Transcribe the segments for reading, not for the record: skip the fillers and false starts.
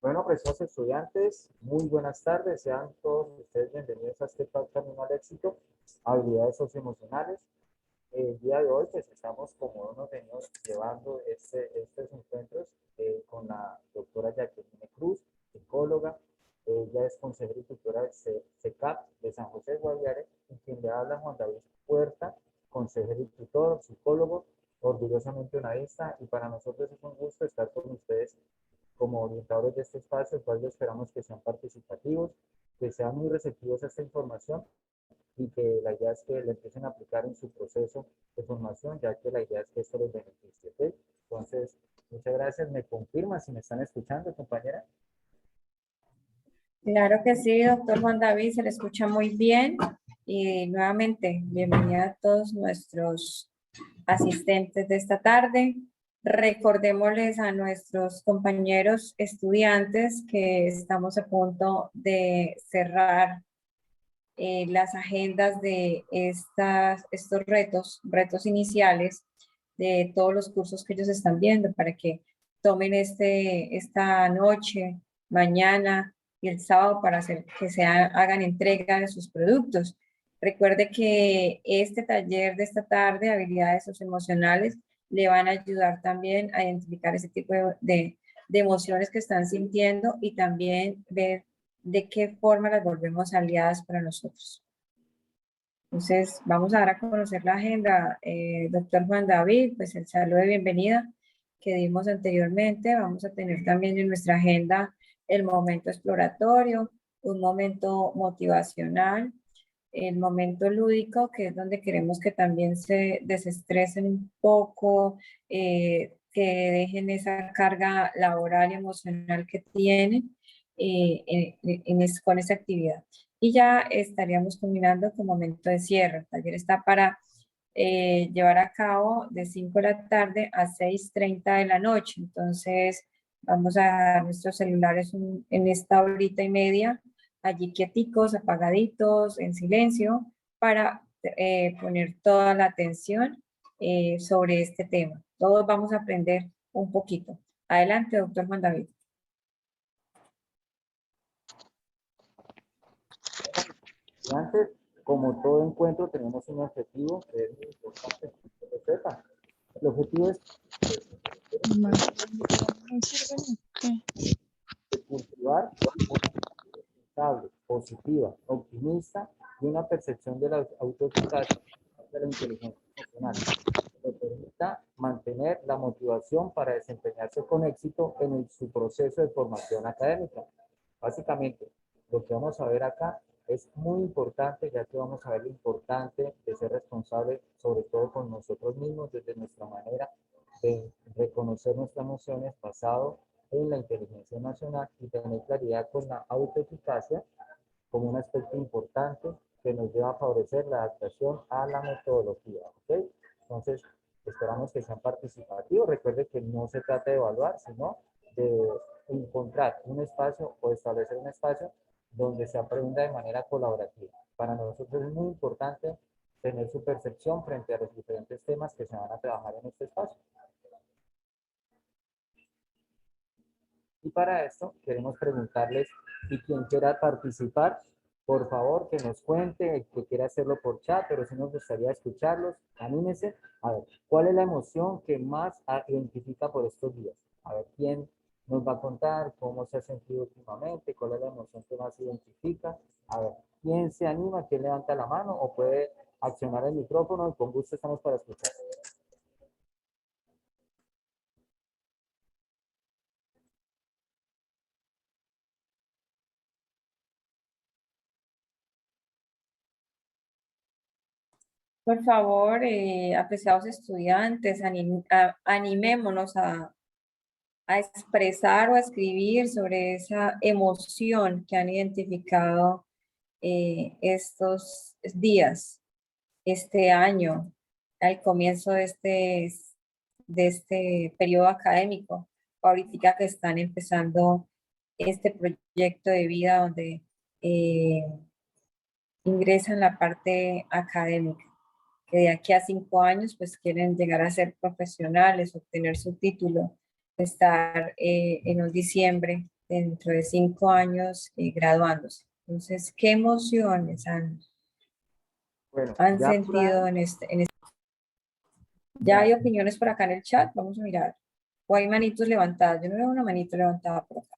Bueno, preciosos estudiantes, muy buenas tardes. Sean todos ustedes bienvenidos a este Camino al Éxito, habilidades socioemocionales. El día de hoy, pues estamos, como nos venimos llevando estos encuentros con la doctora Jacqueline Cruz, psicóloga. Ella es consejera y tutora del CECAP de San José de Guaviare, y quien le habla Juan David Puerta, consejero y tutor, psicólogo, orgullosamente unavista, y para nosotros es un gusto estar con ustedes como orientadores de este espacio, el cual esperamos que sean participativos, que sean muy receptivos a esta información y que la idea es que la empiecen a aplicar en su proceso de formación, ya que la idea es que esto les beneficie. ¿Okay? Entonces, muchas gracias. ¿Me confirma si me están escuchando, compañera? Claro que sí, doctor Juan David, se le escucha muy bien. Y nuevamente, bienvenida a todos nuestros asistentes de esta tarde. Recordémosles a nuestros compañeros estudiantes que estamos a punto de cerrar las agendas de estos retos iniciales de todos los cursos que ellos están viendo para que tomen esta noche, mañana y el sábado para hacer que hagan entrega de sus productos. Recuerde que este taller de esta tarde, habilidades socioemocionales, le van a ayudar también a identificar ese tipo de emociones que están sintiendo y también ver de qué forma las volvemos aliadas para nosotros. Entonces, vamos a dar a conocer la agenda. Doctor Juan David, pues el saludo de bienvenida que dimos anteriormente. Vamos a tener también en nuestra agenda el momento exploratorio, un momento motivacional, el momento lúdico, que es donde queremos que también se desestresen un poco, que dejen esa carga laboral y emocional que tienen con esa actividad. Y ya estaríamos combinando con momento de cierre. El taller está para llevar a cabo de 5 de la tarde a 6:30 de la noche. Entonces, vamos a dar nuestros celulares en esta horita y media allí quieticos, apagaditos, en silencio, para poner toda la atención sobre este tema. Todos vamos a aprender un poquito. Adelante, doctor Juan David. Y antes, como todo encuentro, tenemos un objetivo que es muy importante que lo sepan. El objetivo es cultivar una actitud estable, positiva, optimista y una percepción de la autoeficacia de la inteligencia emocional, que le permita mantener la motivación para desempeñarse con éxito en su proceso de formación académica. Básicamente, lo que vamos a ver acá es muy importante, ya que vamos a ver lo importante de ser responsable, sobre todo con nosotros mismos, desde nuestra manera de reconocer nuestras emociones basado en la inteligencia emocional y tener claridad con la autoeficacia como un aspecto importante que nos lleva a favorecer la adaptación a la metodología. ¿Okay? Entonces, esperamos que sean participativos. Recuerde que no se trata de evaluar, sino de encontrar un espacio o establecer un espacio donde se aprenda de manera colaborativa. Para nosotros es muy importante tener su percepción frente a los diferentes temas que se van a trabajar en este espacio. Y para esto queremos preguntarles si quien quiera participar, por favor, que nos cuente, el que quiera hacerlo por chat, pero sí nos gustaría escucharlos. Anímense. A ver, ¿cuál es la emoción que más identifica por estos días? A ver, ¿quién nos va a contar cómo se ha sentido últimamente? ¿Cuál es la emoción que más identifica? A ver, ¿quién se anima? ¿Quién levanta la mano? ¿O puede accionar el micrófono? Y con gusto estamos para escuchar. Por favor, apreciados estudiantes, animémonos a expresar o a escribir sobre esa emoción que han identificado estos días, este año, al comienzo de este periodo académico, ahorita que están empezando este proyecto de vida donde eh, ingresan la parte académica, que de aquí a 5 años pues quieren llegar a ser profesionales, obtener su título, estar en un diciembre dentro de 5 años graduándose. Entonces, ¿qué emociones Bueno, han ya por ahí, sentido en este? Ya ya, hay opiniones por acá en el chat, vamos a mirar. O hay manitos levantadas. Yo no veo una manito levantada por acá.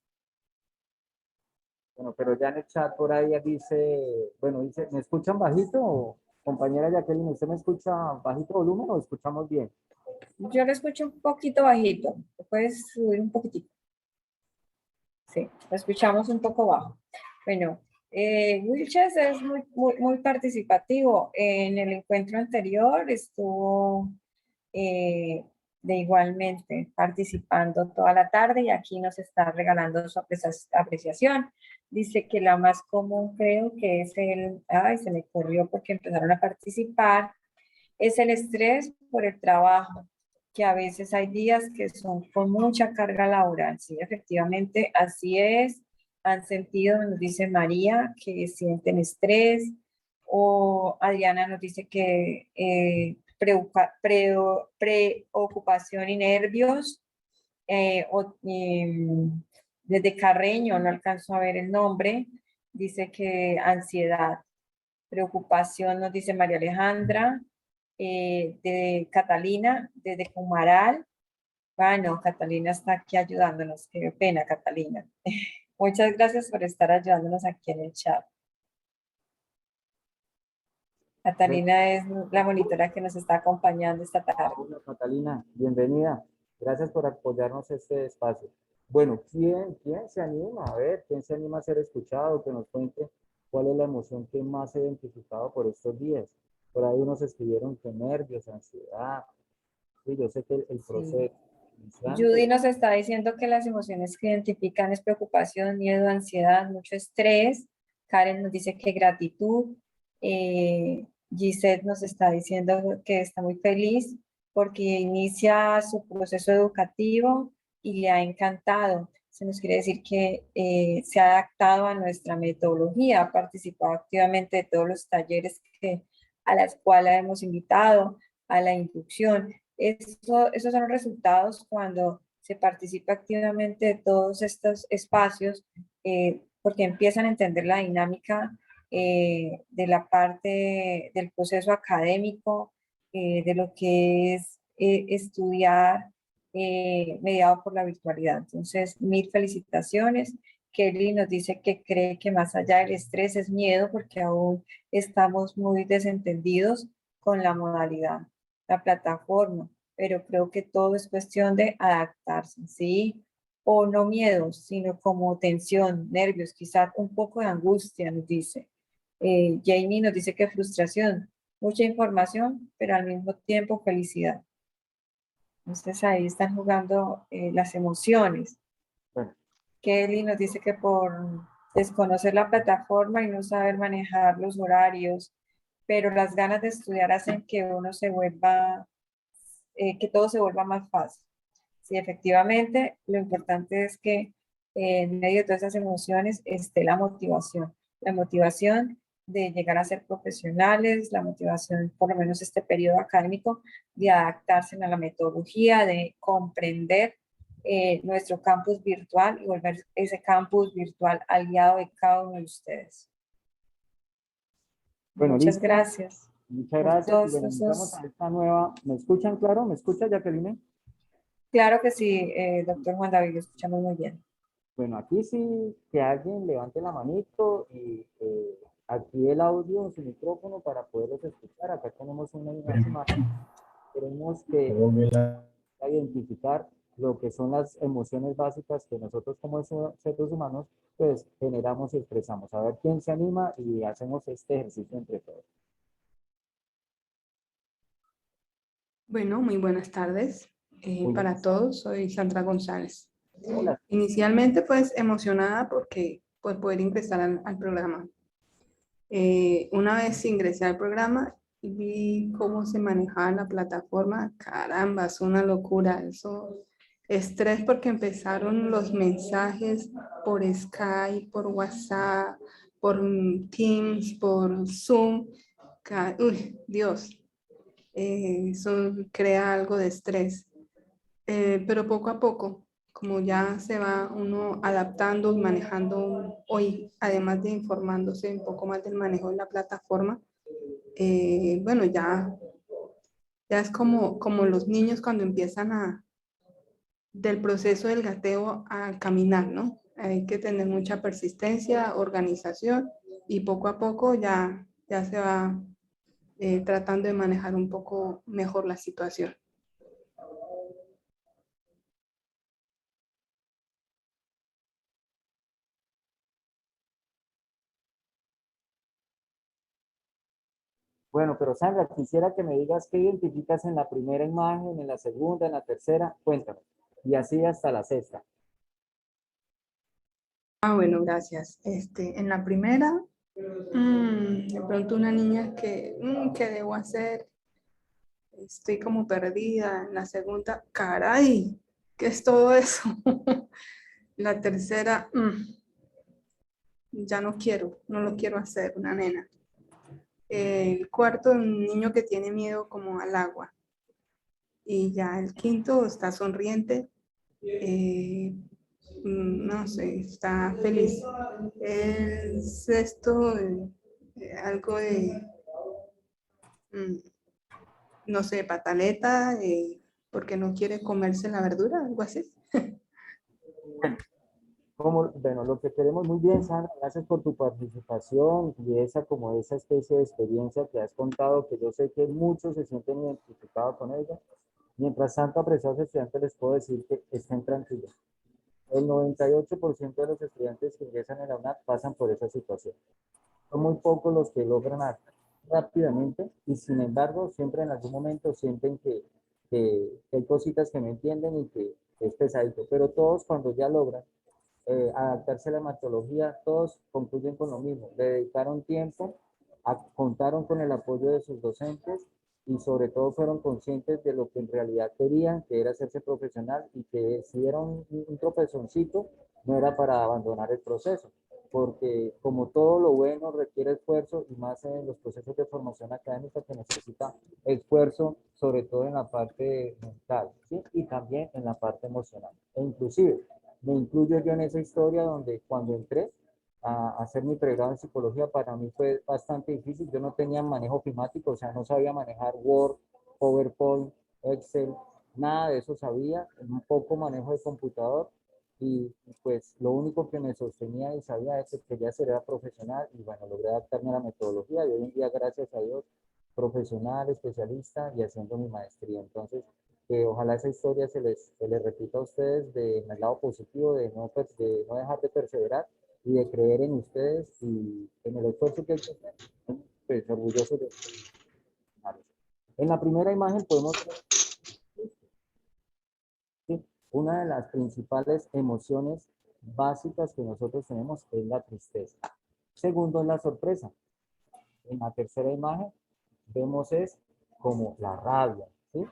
bueno, pero ya en el chat por ahí dice, bueno, dice, ¿me escuchan bajito? Compañera Jacqueline, ¿usted me escucha bajito volumen o escuchamos bien? Yo lo escucho un poquito bajito. Puedes subir un poquitito. Sí, lo escuchamos un poco bajo. Bueno, Wilches es muy participativo. En el encuentro anterior estuvo de igualmente participando toda la tarde y aquí nos está regalando su apreciación. Dice que la más común creo que es ay, se me ocurrió porque empezaron a participar, es el estrés por el trabajo, que a veces hay días que son con mucha carga laboral. Sí, efectivamente, así es. Han sentido, nos dice María, que sienten estrés, o Adriana nos dice que preocupación y nervios, desde Carreño, no alcanzo a ver el nombre, dice que ansiedad, preocupación, nos dice María Alejandra, de Catalina, desde Cumaral. Bueno, Catalina está aquí ayudándonos. Qué pena, Catalina. Muchas gracias por estar ayudándonos aquí en el chat. Bueno, Catalina es la monitora que nos está acompañando esta tarde. hola, Catalina, bienvenida. Gracias por apoyarnos este espacio. Bueno, ¿quién se anima? A ver, ¿quién se anima a ser escuchado? Que nos cuente cuál es la emoción que más se ha identificado por estos días. Por ahí unos escribieron que nervios, ansiedad. Sí, yo sé que el Sí. proceso iniciante, Judy nos está diciendo que las emociones que identifican es preocupación, miedo, ansiedad, mucho estrés. Karen nos dice que gratitud. Gisette nos está diciendo que está muy feliz porque inicia su proceso educativo y le ha encantado. Se nos quiere decir que se ha adaptado a nuestra metodología, ha participado activamente de todos los talleres a las cuales hemos invitado, a la inducción. Esos son los resultados cuando se participa activamente de todos estos espacios, porque empiezan a entender la dinámica de la parte del proceso académico, de lo que es estudiar mediado por la virtualidad. Entonces, mil felicitaciones. Kelly nos dice que cree que más allá del estrés es miedo porque aún estamos muy desentendidos con la modalidad, la plataforma, pero creo que todo es cuestión de adaptarse, ¿sí? O no miedo, sino como tensión, nervios, quizás un poco de angustia, nos dice. Jamie nos dice que frustración, mucha información, pero al mismo tiempo felicidad. Entonces ahí están jugando las emociones. bueno, Kelly nos dice que por desconocer la plataforma y no saber manejar los horarios, pero las ganas de estudiar hacen que uno se vuelva, que todo se vuelva más fácil. Sí, efectivamente, lo importante es que en medio de todas esas emociones esté la motivación de llegar a ser profesionales, la motivación, por lo menos este periodo académico, de adaptarse a la metodología, de comprender nuestro campus virtual y volver ese campus virtual aliado de cada uno de ustedes. bueno, Muchas listo. gracias Muchas por gracias. Y todos bueno, iniciamos esos. a esta nueva. ¿Me escuchan claro? ¿Me escucha Jacqueline? Claro que sí, doctor Juan David, lo escuchamos muy bien. Bueno, aquí sí que alguien levante la manito y active el audio en su micrófono para poderlos escuchar. Acá tenemos una imagen. Queremos que identificar lo que son las emociones básicas que nosotros como seres humanos pues generamos y expresamos. A ver quién se anima y hacemos este ejercicio entre todos. Bueno, muy buenas tardes Muy para buenas todos. Soy Sandra González. tardes. Hola. Inicialmente, pues, emocionada porque pues, poder ingresar al programa. Una vez ingresé al programa y vi cómo se manejaba la plataforma. Caramba, es una locura. Eso, estrés porque empezaron los mensajes por Skype, por WhatsApp, por Teams, por Zoom. Uy, Dios, eso crea algo de estrés. Pero poco a poco como ya se va uno adaptando y manejando hoy, además de informándose un poco más del manejo de la plataforma, bueno, ya es como los niños cuando empiezan del proceso del gateo a caminar, ¿no? Hay que tener mucha persistencia, organización y poco a poco ya se va tratando de manejar un poco mejor la situación. Bueno, pero Sandra, quisiera que me digas qué identificas en la primera imagen, en la segunda, en la tercera, cuéntame. Y así hasta la sexta. Bueno, gracias. En la primera, de pronto una niña ¿qué debo hacer? Estoy como perdida. En la segunda, caray, ¿qué es todo eso? La tercera, ya no lo quiero hacer, una nena. El cuarto, un niño que tiene miedo como al agua. Y ya el quinto está sonriente, no sé, está feliz. El sexto, algo de, mm, no sé, pataleta, porque no quiere comerse la verdura, algo así. Bueno, lo que queremos muy bien, Sandra, gracias por tu participación y esa especie de experiencia que has contado, que yo sé que muchos se sienten identificados con ella. Mientras tanto, apreciados estudiantes, les puedo decir que estén tranquilos. El 98% de los estudiantes que ingresan en la UNAD pasan por esa situación. Son muy pocos los que logran actuar rápidamente y sin embargo siempre en algún momento sienten que hay cositas que no entienden y que es pesadito, pero todos cuando ya logran adaptarse a la metodología, todos concluyen con lo mismo, le dedicaron tiempo, contaron con el apoyo de sus docentes y sobre todo fueron conscientes de lo que en realidad querían, que era hacerse profesional y que si era un tropezoncito, no era para abandonar el proceso, porque como todo lo bueno requiere esfuerzo y más en los procesos de formación académica que necesita esfuerzo, sobre todo en la parte mental, ¿sí? Y también en la parte emocional. E inclusive, me incluyo yo en esa historia donde cuando entré a hacer mi pregrado en psicología, para mí fue bastante difícil. Yo no tenía manejo ofimático, o sea, no sabía manejar Word, PowerPoint, Excel, nada de eso sabía, un poco manejo de computador y pues lo único que me sostenía y sabía es que quería ser era profesional y bueno, logré adaptarme a la metodología y hoy en día, gracias a Dios, profesional, especialista y haciendo mi maestría. Entonces, ojalá esa historia se les repita a ustedes en el lado positivo de no dejar de perseverar y de creer en ustedes y en el esfuerzo que hay que hacer. Pues orgulloso de ustedes. En la primera imagen podemos ver, ¿sí? Una de las principales emociones básicas que nosotros tenemos es la tristeza. Segundo es la sorpresa. En la tercera imagen vemos es como la rabia, ¿sí?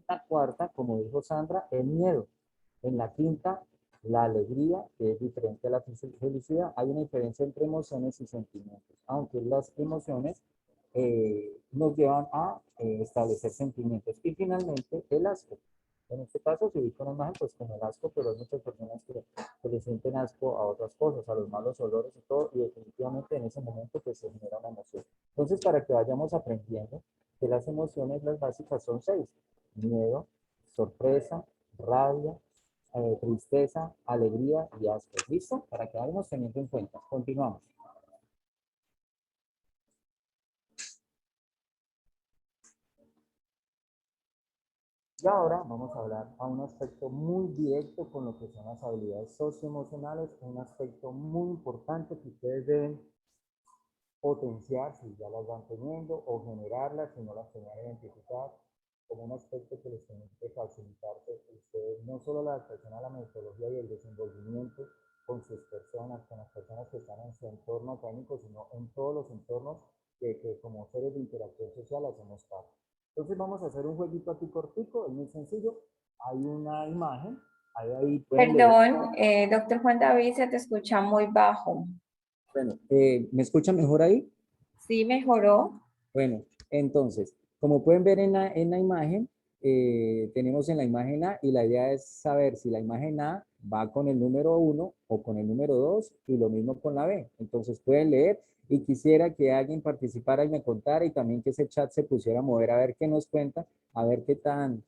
La cuarta, como dijo Sandra, el miedo. En la quinta, la alegría, que es diferente a la felicidad. Hay una diferencia entre emociones y sentimientos, aunque las emociones nos llevan a establecer sentimientos. Y finalmente, el asco. En este caso se ubica una imagen pues con el asco, pero hay muchas personas que le sienten asco a otras cosas, a los malos olores y todo, y definitivamente en ese momento pues se genera una emoción. Entonces, para que vayamos aprendiendo que las emociones, las básicas son 6: miedo, sorpresa, rabia, tristeza, alegría y asco. ¿Listo? Para que vayamos teniendo en cuenta. Continuamos. Y ahora vamos a hablar a un aspecto muy directo con lo que son las habilidades socioemocionales, un aspecto muy importante que ustedes deben potenciar si ya las van teniendo o generarlas si no las tenían identificadas como un aspecto que les tiene que facilitarse ustedes no solo la adaptación a la metodología y el desenvolvimiento con sus personas, con las personas que están en su entorno académico, sino en todos los entornos que como seres de interacción social hacemos parte. Entonces vamos a hacer un jueguito aquí cortico, es muy sencillo. Hay una imagen, ahí pueden leer. Perdón, doctor Juan David, se te escucha muy bajo. Bueno, ¿me escuchan mejor ahí? Sí, mejoró. Bueno, entonces, como pueden ver en la imagen, tenemos en la imagen A y la idea es saber si la imagen A va con el número 1 o con el número 2 y lo mismo con la B. Entonces pueden leer y quisiera que alguien participara y me contara y también que ese chat se pusiera a mover a ver qué nos cuenta, a ver qué tan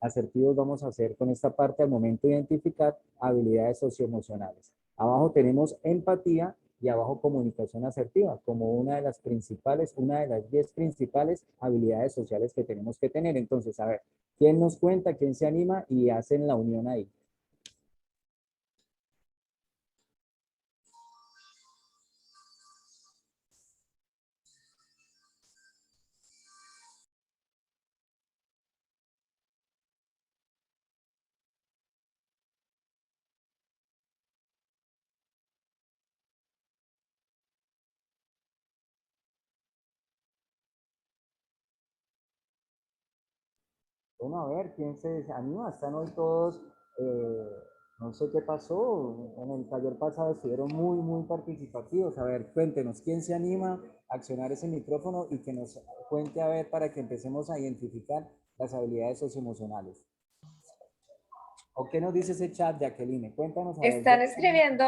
asertivos vamos a hacer con esta parte al momento de identificar habilidades socioemocionales. Abajo tenemos empatía y abajo comunicación asertiva como una de las principales, una de las 10 principales habilidades sociales que tenemos que tener. Entonces, a ver, ¿quién nos cuenta, quién se anima y hacen la unión ahí? Bueno, a ver, ¿quién se anima? Están hoy todos, eh, no sé qué pasó, en el taller pasado estuvieron muy participativos. A ver, cuéntenos, ¿quién se anima a accionar ese micrófono y que nos cuente a ver para que empecemos a identificar las habilidades socioemocionales? ¿O qué nos dice ese chat, Jacqueline? Cuéntanos a ver. Están escribiendo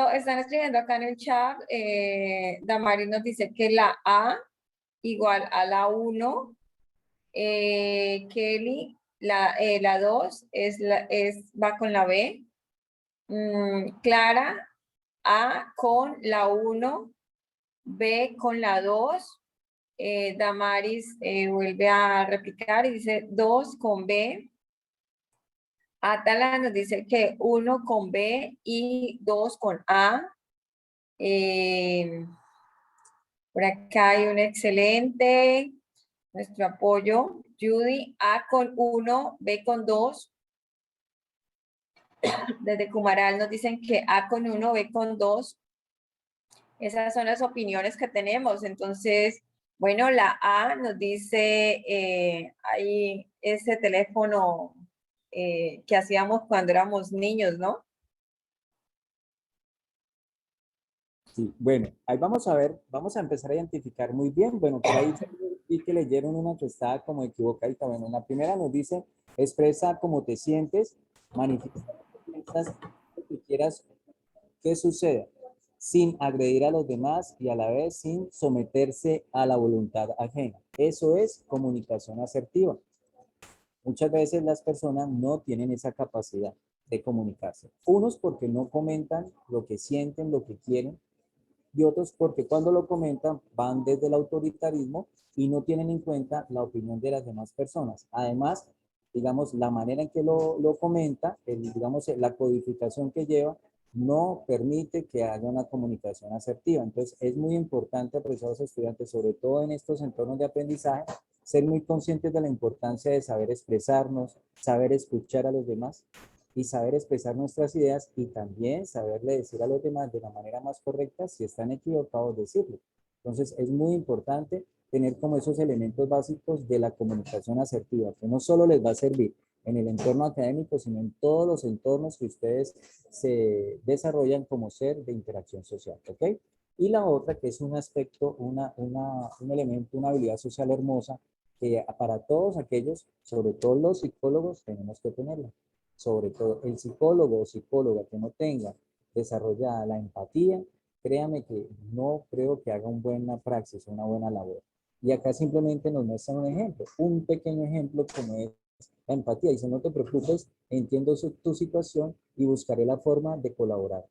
acá en el chat, Damaris nos dice que la A igual a la 1, Kelly, la 2 va con la B, Clara, A con la 1, B con la 2, Damaris vuelve a replicar y dice 2 con B, Atala nos dice que 1 con B y 2 con A. Por acá hay un excelente, nuestro apoyo. Judy, A con 1, B con 2. Desde Cumaral nos dicen que A con 1, B con 2. Esas son las opiniones que tenemos. Entonces, bueno, la A nos dice, ahí ese teléfono que hacíamos cuando éramos niños, ¿no? Sí, bueno, ahí vamos a ver, vamos a empezar a identificar muy bien. Bueno, por ahí vi que leyeron una que estaba como equivocadita. Bueno, en la primera nos dice, expresa cómo te sientes, manifiesta lo que piensas, lo que quieras que suceda, sin agredir a los demás y a la vez sin someterse a la voluntad ajena. Eso es comunicación asertiva. Muchas veces las personas no tienen esa capacidad de comunicarse. Unos porque no comentan lo que sienten, lo que quieren, y otros porque cuando lo comentan van desde el autoritarismo y no tienen en cuenta la opinión de las demás personas. Además, digamos, la manera en que lo comenta, digamos, la codificación que lleva, no permite que haya una comunicación asertiva. Entonces, es muy importante, apreciados estudiantes, sobre todo en estos entornos de aprendizaje, ser muy conscientes de la importancia de saber expresarnos, saber escuchar a los demás y saber expresar nuestras ideas y también saberle decir a los demás de la manera más correcta si están equivocados decirlo. Entonces es muy importante tener como esos elementos básicos de la comunicación asertiva, que no solo les va a servir en el entorno académico, sino en todos los entornos que ustedes se desarrollan como ser de interacción social, ¿ok? Y la otra, que es un aspecto, un elemento, una habilidad social hermosa, que para todos aquellos, sobre todo los psicólogos, tenemos que tenerla. Sobre todo el psicólogo o psicóloga que no tenga desarrollada la empatía, créame que no creo que haga una buena praxis, una buena labor. Y acá simplemente nos muestran un ejemplo, un pequeño ejemplo como es la empatía. Dice, no te preocupes, entiendo tu situación y buscaré la forma de colaborar.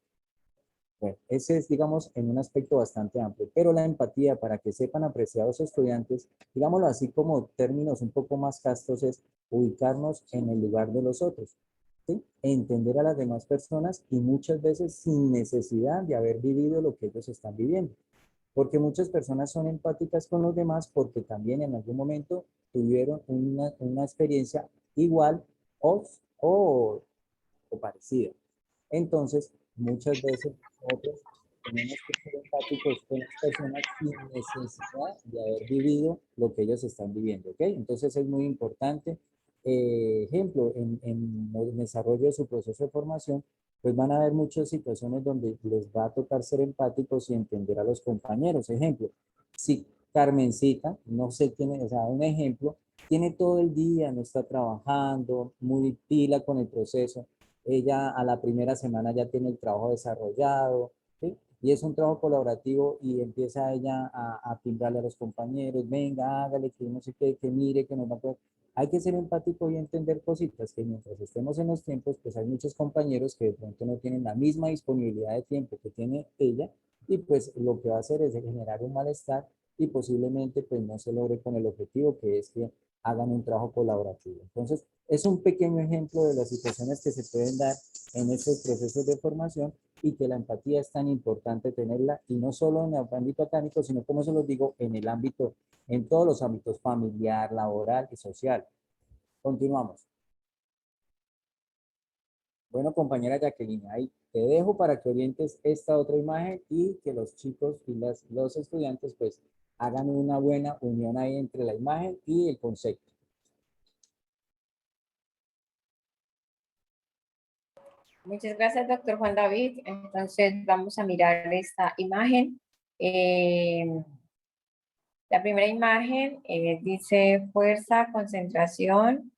Bueno, ese es, digamos, en un aspecto bastante amplio, pero la empatía, para que sepan apreciados estudiantes, digámoslo así como términos un poco más castos, es ubicarnos en el lugar de los otros, ¿sí? Entender a las demás personas y muchas veces sin necesidad de haber vivido lo que ellos están viviendo, porque muchas personas son empáticas con los demás porque también en algún momento tuvieron una experiencia igual o, o parecida. Entonces, muchas veces nosotros tenemos que ser empáticos con las personas sin necesidad de haber vivido lo que ellos están viviendo, ¿ok? Entonces es muy importante. Ejemplo, en el desarrollo de su proceso de formación, pues van a haber muchas situaciones donde les va a tocar ser empáticos y entender a los compañeros. Ejemplo, si Carmencita, no sé quién es, o sea, un ejemplo, tiene todo el día, no está trabajando, muy pila con el proceso. Ella a la primera semana ya tiene el trabajo desarrollado, ¿sí? Y es un trabajo colaborativo y empieza ella a timbrarle a los compañeros, venga, hágale, que no sé qué, que mire, que no va a poder. Hay que ser empático y entender cositas, que mientras estemos en los tiempos, pues hay muchos compañeros que de pronto no tienen la misma disponibilidad de tiempo que tiene ella y pues lo que va a hacer es generar un malestar y posiblemente pues no se logre con el objetivo que es que hagan un trabajo colaborativo. Entonces, es un pequeño ejemplo de las situaciones que se pueden dar en estos procesos de formación y que la empatía es tan importante tenerla y no solo en el ámbito académico, sino como se los digo, en el ámbito, en todos los ámbitos familiar, laboral y social. Continuamos. Bueno, compañera Jacqueline, ahí te dejo para que orientes esta otra imagen y que los chicos y los estudiantes pues hagan una buena unión ahí entre la imagen y el concepto. Muchas gracias, doctor Juan David. Entonces, vamos a mirar esta imagen. La primera imagen dice fuerza, concentración,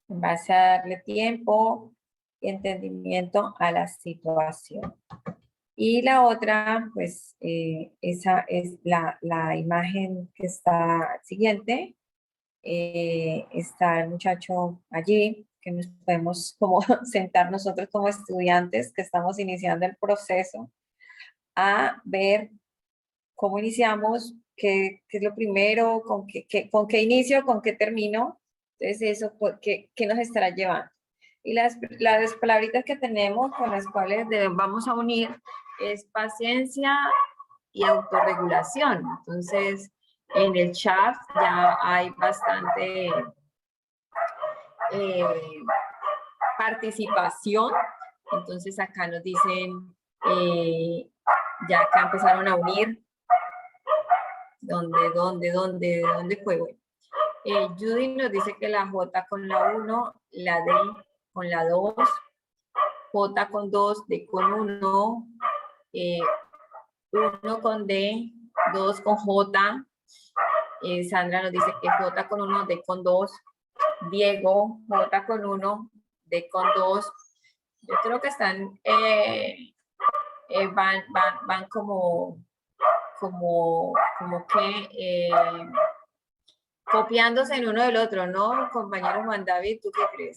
en base a darle tiempo y entendimiento a la situación. Y la otra, pues, esa es la imagen que está siguiente. Está el muchacho allí, que nos podemos como sentar nosotros como estudiantes que estamos iniciando el proceso a ver cómo iniciamos, qué es lo primero, con qué inicio, con qué termino. Entonces, eso, ¿qué nos estará llevando? Y las palabritas que tenemos con las cuales vamos a unir es paciencia y autorregulación. Entonces, en el chat ya hay bastante participación. Entonces, acá nos dicen, ya acá empezaron a unir. ¿Dónde fue? Bueno, Judy nos dice que la J con la 1, la D con la 2, J con 2, D con 1, 1 con D, 2 con J. Sandra nos dice que J con 1, D con 2. Diego, J con 1, D con 2. Yo creo que están, van como que copiándose en uno del otro, ¿no? Compañero Juan David, ¿tú qué crees?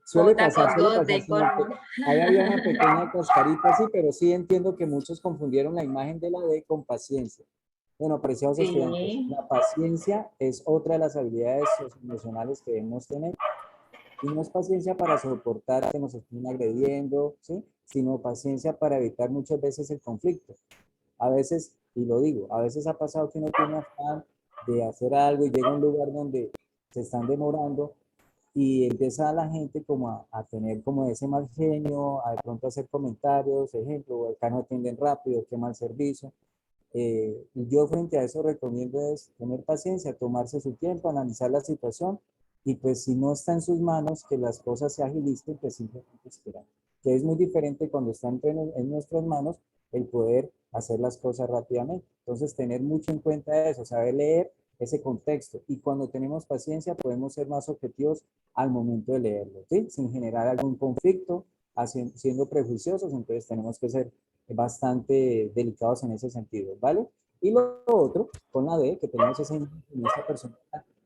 Suele J pasar, con suele 2, pasar. D con 1. Ahí había una pequeña cascarita, sí, pero sí entiendo que muchos confundieron la imagen de la D con paciencia. Bueno, apreciados estudiantes, Sí. la paciencia es otra de las habilidades socioemocionales que debemos tener. Y no es paciencia para soportar que nos estén agrediendo, ¿sí? Sino paciencia para evitar muchas veces el conflicto. A veces, y lo digo, a veces ha pasado que uno tiene afán de hacer algo y llega a un lugar donde se están demorando y empieza la gente como a tener como ese mal genio, a de pronto hacer comentarios, ejemplo, acá no atienden rápido, qué mal servicio. Y yo frente a eso recomiendo es tener paciencia, tomarse su tiempo, analizar la situación y pues si no está en sus manos que las cosas se agilicen, pues simplemente esperar. Que es muy diferente cuando está en nuestras manos el poder hacer las cosas rápidamente. Entonces tener mucho en cuenta eso, saber leer ese contexto y cuando tenemos paciencia podemos ser más objetivos al momento de leerlo, ¿sí? Sin generar algún conflicto, siendo prejuiciosos, entonces tenemos que ser bastante delicados en ese sentido, ¿vale? Y lo otro, con la D, que tenemos esa persona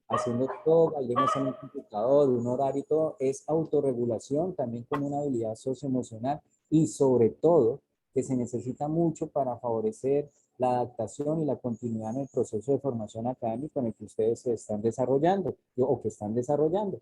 haciendo todo, bailemos en un computador, un horario y todo, es autorregulación, también como una habilidad socioemocional y sobre todo que se necesita mucho para favorecer la adaptación y la continuidad en el proceso de formación académica en el que ustedes se están desarrollando o que están desarrollando.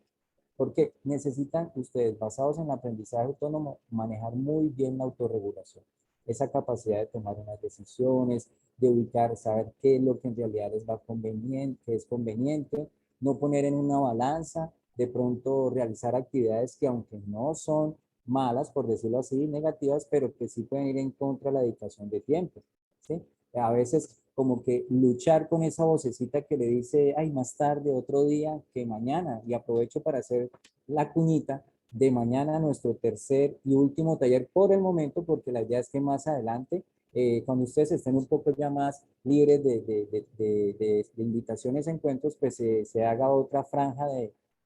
Porque necesitan ustedes, basados en el aprendizaje autónomo, manejar muy bien la autorregulación. Esa capacidad de tomar unas decisiones, de ubicar, saber qué es lo que en realidad les va conveniente, qué es conveniente, no poner en una balanza, de pronto realizar actividades que aunque no son malas, por decirlo así, negativas, pero que sí pueden ir en contra de la dedicación de tiempo, ¿sí? A veces como que luchar con esa vocecita que le dice, ay, más tarde, otro día que mañana, y aprovecho para hacer la cuñita de mañana nuestro tercer y último taller por el momento, porque la idea es que más adelante cuando ustedes estén un poco ya más libres de invitaciones a encuentros, pues se haga otra franja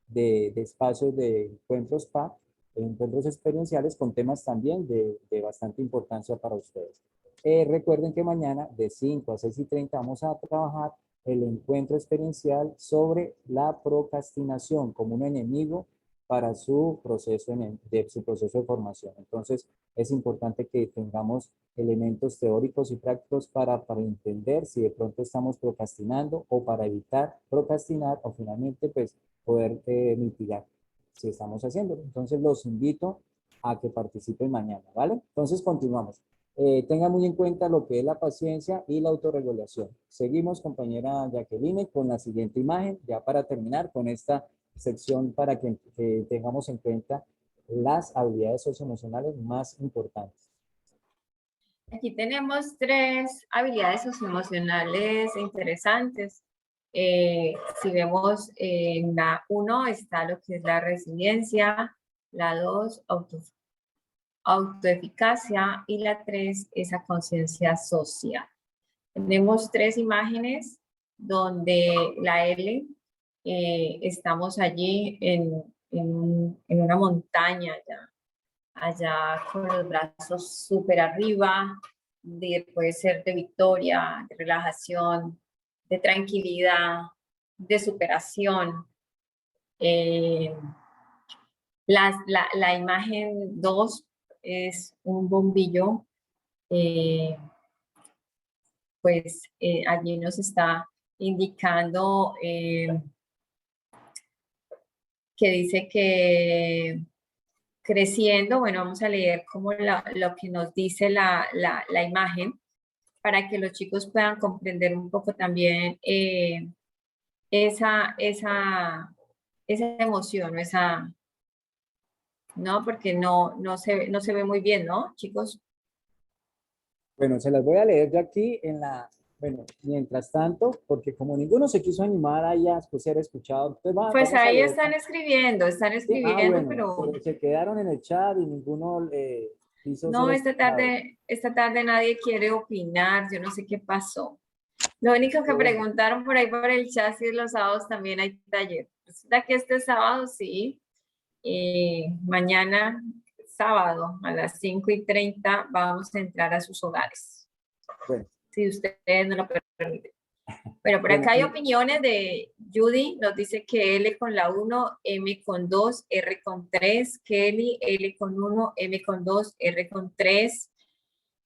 de espacios de encuentros PA, encuentros experienciales con temas también de bastante importancia para ustedes. Recuerden que mañana de 5 a 6:30 vamos a trabajar el encuentro experiencial sobre la procrastinación como un enemigo para su proceso de formación. Entonces, es importante que tengamos elementos teóricos y prácticos para entender si de pronto estamos procrastinando o para evitar procrastinar o finalmente pues poder mitigar si estamos haciéndolo. Entonces, los invito a que participen mañana, ¿vale? Entonces, continuamos. Tenga muy en cuenta lo que es la paciencia y la autorregulación. Seguimos, compañera Jacqueline, con la siguiente imagen, ya para terminar con esta sección para que tengamos en cuenta las habilidades socioemocionales más importantes. Aquí tenemos 3 habilidades socioemocionales interesantes. Si vemos en la 1 está lo que es la resiliencia, la 2 autoeficacia y la 3 esa conciencia social. Tenemos 3 imágenes donde la L estamos allí en una montaña allá con los brazos súper arriba, puede ser de victoria, de relajación, de tranquilidad, de superación. La imagen 2 es un bombillo, pues allí nos está indicando que dice que creciendo, bueno, vamos a leer como lo que nos dice la imagen para que los chicos puedan comprender un poco también esa emoción, ¿no? Porque no se ve muy bien, ¿no, chicos? Bueno, se las voy a leer yo aquí bueno, mientras tanto, porque como ninguno se quiso animar ahí a ser escuchado, entonces Pues vamos a ahí leer. están escribiendo, Sí, bueno, pero se quedaron en el chat y ninguno quiso ser no, escuchado. esta tarde nadie quiere opinar, yo no sé qué pasó. Lo único que Bueno. preguntaron por ahí por el chat si los sábados también hay taller. Resulta que este sábado sí, mañana sábado a las 5:30 vamos a entrar a sus hogares. Bueno. Si ustedes no lo permiten. Bueno, por Bueno, acá hay opiniones de Judy, nos dice que L con la 1, M con 2, R con 3, Kelly, L con 1, M con 2, R con 3,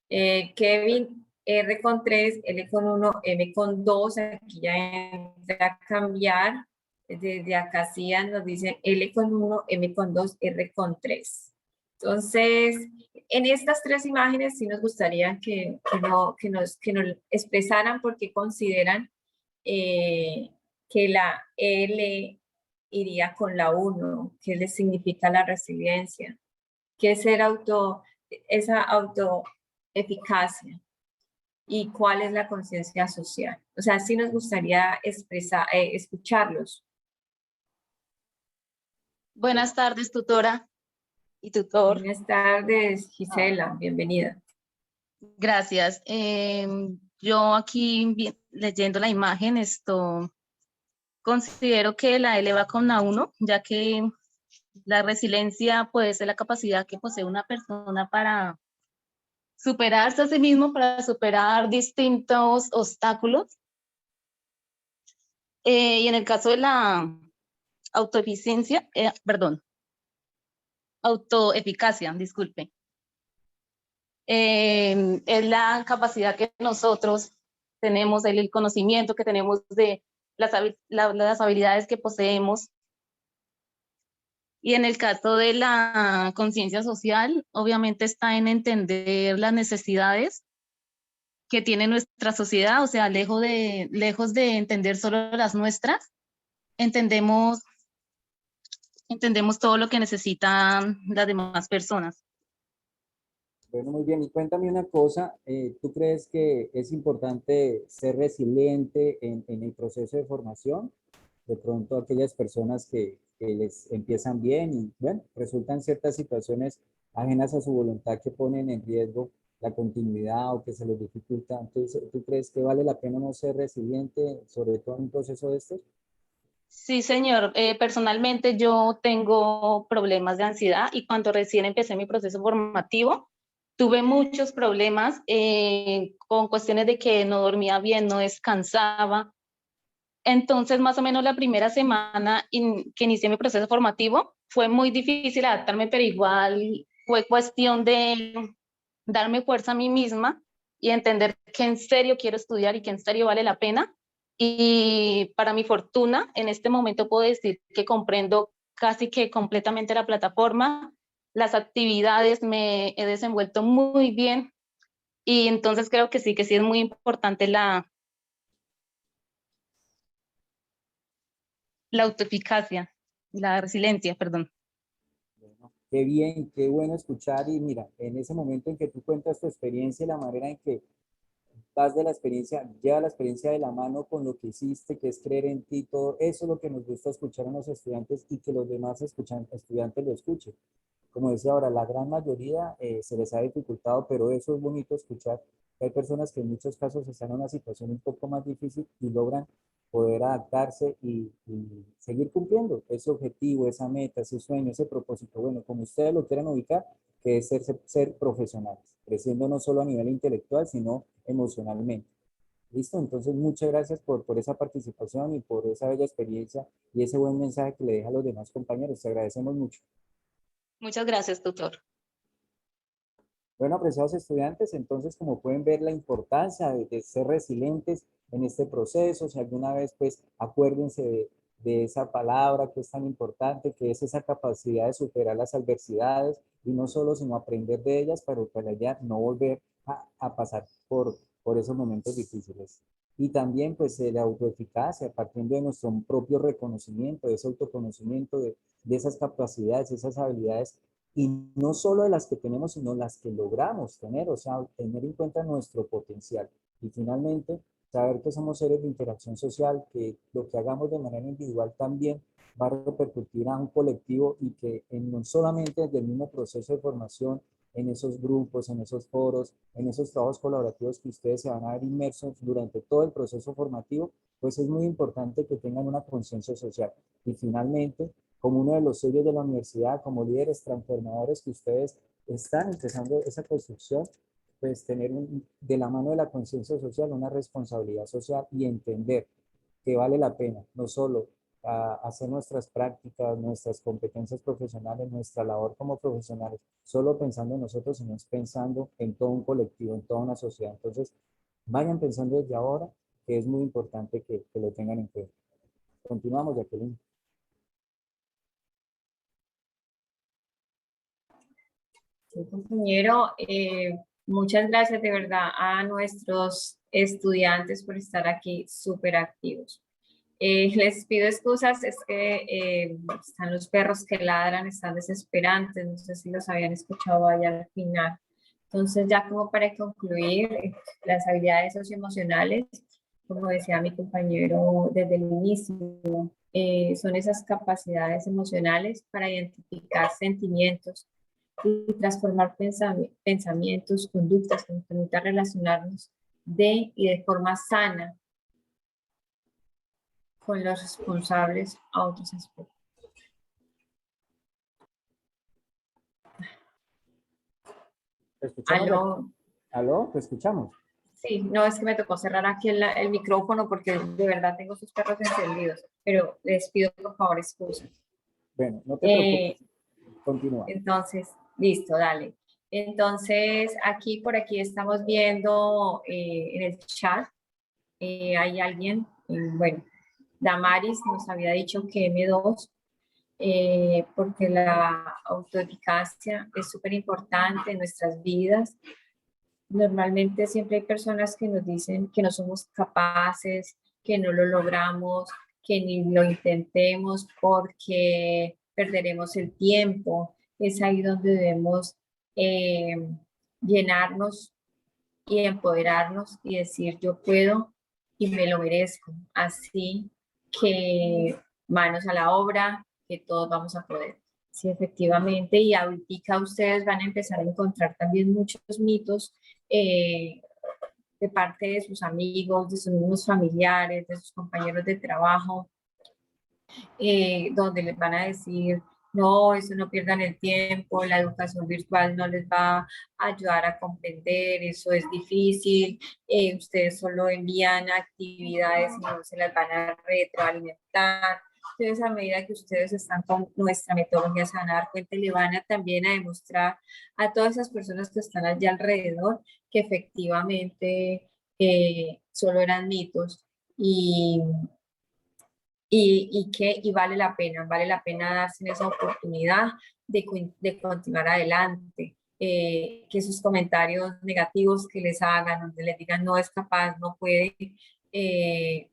Kevin, R con 3, L con 1, M con 2, aquí ya entra a cambiar, desde acá sí nos dicen L con 1, M con 2, R con 3. Entonces, en estas 3 imágenes sí nos gustaría que nos expresaran por qué consideran que la L iría con la 1, qué le significa la resiliencia, qué es esa autoeficacia y cuál es la conciencia social. O sea, sí nos gustaría escucharlos. Buenas tardes, tutora y tutor. Buenas tardes, Gisela, bienvenida. Gracias. Yo aquí leyendo la imagen, considero que la L va con la 1, ya que la resiliencia puede ser la capacidad que posee una persona para superarse a sí mismo, para superar distintos obstáculos. Y en el caso de la autoeficacia, disculpe. Es la capacidad que nosotros tenemos, el conocimiento que tenemos de las habilidades que poseemos. Y en el caso de la conciencia social, obviamente está en entender las necesidades que tiene nuestra sociedad, o sea, lejos de entender solo las nuestras, entendemos todo lo que necesitan las demás personas. Bueno, muy bien. Y cuéntame una cosa, ¿tú crees que es importante ser resiliente en el proceso de formación? De pronto aquellas personas que les empiezan bien y, bueno, resultan ciertas situaciones ajenas a su voluntad que ponen en riesgo la continuidad o que se les dificulta. Entonces, ¿tú crees que vale la pena no ser resiliente, sobre todo en un proceso de estos? Sí, señor. Personalmente yo tengo problemas de ansiedad y cuando recién empecé mi proceso formativo, tuve muchos problemas con cuestiones de que no dormía bien, no descansaba. Entonces, más o menos la primera semana que inicié mi proceso formativo, fue muy difícil adaptarme, pero igual fue cuestión de darme fuerza a mí misma y entender que en serio quiero estudiar y que en serio vale la pena. Y para mi fortuna, en este momento puedo decir que comprendo casi que completamente la plataforma, las actividades, me he desenvuelto muy bien y entonces creo que sí es muy importante la autoeficacia, la resiliencia, perdón. Bueno, qué bien, qué bueno escuchar. Y mira, en ese momento en que tú cuentas tu experiencia y la manera en que vas de la experiencia, lleva la experiencia de la mano con lo que hiciste, que es creer en ti, todo eso es lo que nos gusta escuchar a los estudiantes y que los demás estudiantes lo escuchen. Como decía ahora, la gran mayoría se les ha dificultado, pero eso es bonito escuchar. Hay personas que en muchos casos están en una situación un poco más difícil y logran poder adaptarse y seguir cumpliendo ese objetivo, esa meta, ese sueño, ese propósito. Bueno, como ustedes lo quieran ubicar, que es ser profesionales, creciendo no solo a nivel intelectual, sino emocionalmente. ¿Listo? Entonces, muchas gracias por esa participación y por esa bella experiencia y ese buen mensaje que le deja a los demás compañeros. Te agradecemos mucho. Muchas gracias, tutor. Bueno, apreciados estudiantes, entonces como pueden ver la importancia de ser resilientes en este proceso, si alguna vez pues acuérdense de esa palabra que es tan importante, que es esa capacidad de superar las adversidades y no solo sino aprender de ellas para ya no volver a pasar por esos momentos difíciles. Y también pues la autoeficacia, partiendo de nuestro propio reconocimiento, de ese autoconocimiento, de esas capacidades, esas habilidades y no solo de las que tenemos, sino las que logramos tener, o sea, tener en cuenta nuestro potencial. Y finalmente, saber que somos seres de interacción social, que lo que hagamos de manera individual también va a repercutir a un colectivo y que no solamente desde el mismo proceso de formación, en esos grupos, en esos foros, en esos trabajos colaborativos que ustedes se van a ver inmersos durante todo el proceso formativo, pues es muy importante que tengan una conciencia social. Y finalmente, como uno de los sellos de la universidad, como líderes transformadores que ustedes están empezando esa construcción, pues tener de la mano de la conciencia social una responsabilidad social y entender que vale la pena, no solo hacer nuestras prácticas, nuestras competencias profesionales, nuestra labor como profesionales, solo pensando en nosotros, sino pensando en todo un colectivo, en toda una sociedad. Entonces, vayan pensando desde ahora que es muy importante que lo tengan en cuenta. Continuamos, Jacqueline. Sí, compañero, muchas gracias de verdad a nuestros estudiantes por estar aquí súper activos. Les pido excusas, es que están los perros que ladran, están desesperantes, no sé si los habían escuchado allá al final. Entonces, ya como para concluir, las habilidades socioemocionales, como decía mi compañero desde el inicio, son esas capacidades emocionales para identificar sentimientos y transformar pensamientos, conductas que nos permitan relacionarnos y de forma sana con los responsables a otros aspectos. ¿Te escuchamos? ¿Aló? ¿Aló? ¿Te escuchamos? Sí, no, es que me tocó cerrar aquí el micrófono porque de verdad tengo sus perros encendidos, pero les pido por favor excusas. Bueno, no te preocupes. Continúa. Entonces, listo, dale. Entonces, por aquí estamos viendo en el chat, hay alguien, bueno, Damaris nos había dicho que M2, porque la autoeficacia es súper importante en nuestras vidas. Normalmente siempre hay personas que nos dicen que no somos capaces, que no lo logramos, que ni lo intentemos porque perderemos el tiempo. Es ahí donde debemos eh, llenarnos y empoderarnos y decir yo puedo y me lo merezco. Así que manos a la obra, que todos vamos a poder. Sí, efectivamente, y ahorita ustedes van a empezar a encontrar también muchos mitos de parte de sus amigos, de sus mismos familiares, de sus compañeros de trabajo, donde les van a decir, no, eso no pierdan el tiempo, la educación virtual no les va a ayudar a comprender, eso es difícil, ustedes solo envían actividades y no se las van a retroalimentar. Entonces, a medida que ustedes están con nuestra metodología, se van a dar cuenta y le van a también a demostrar a todas esas personas que están allá alrededor que efectivamente solo eran mitos y vale la pena darse esa oportunidad de continuar adelante. Que sus comentarios negativos que les hagan, donde les digan no es capaz, no puede,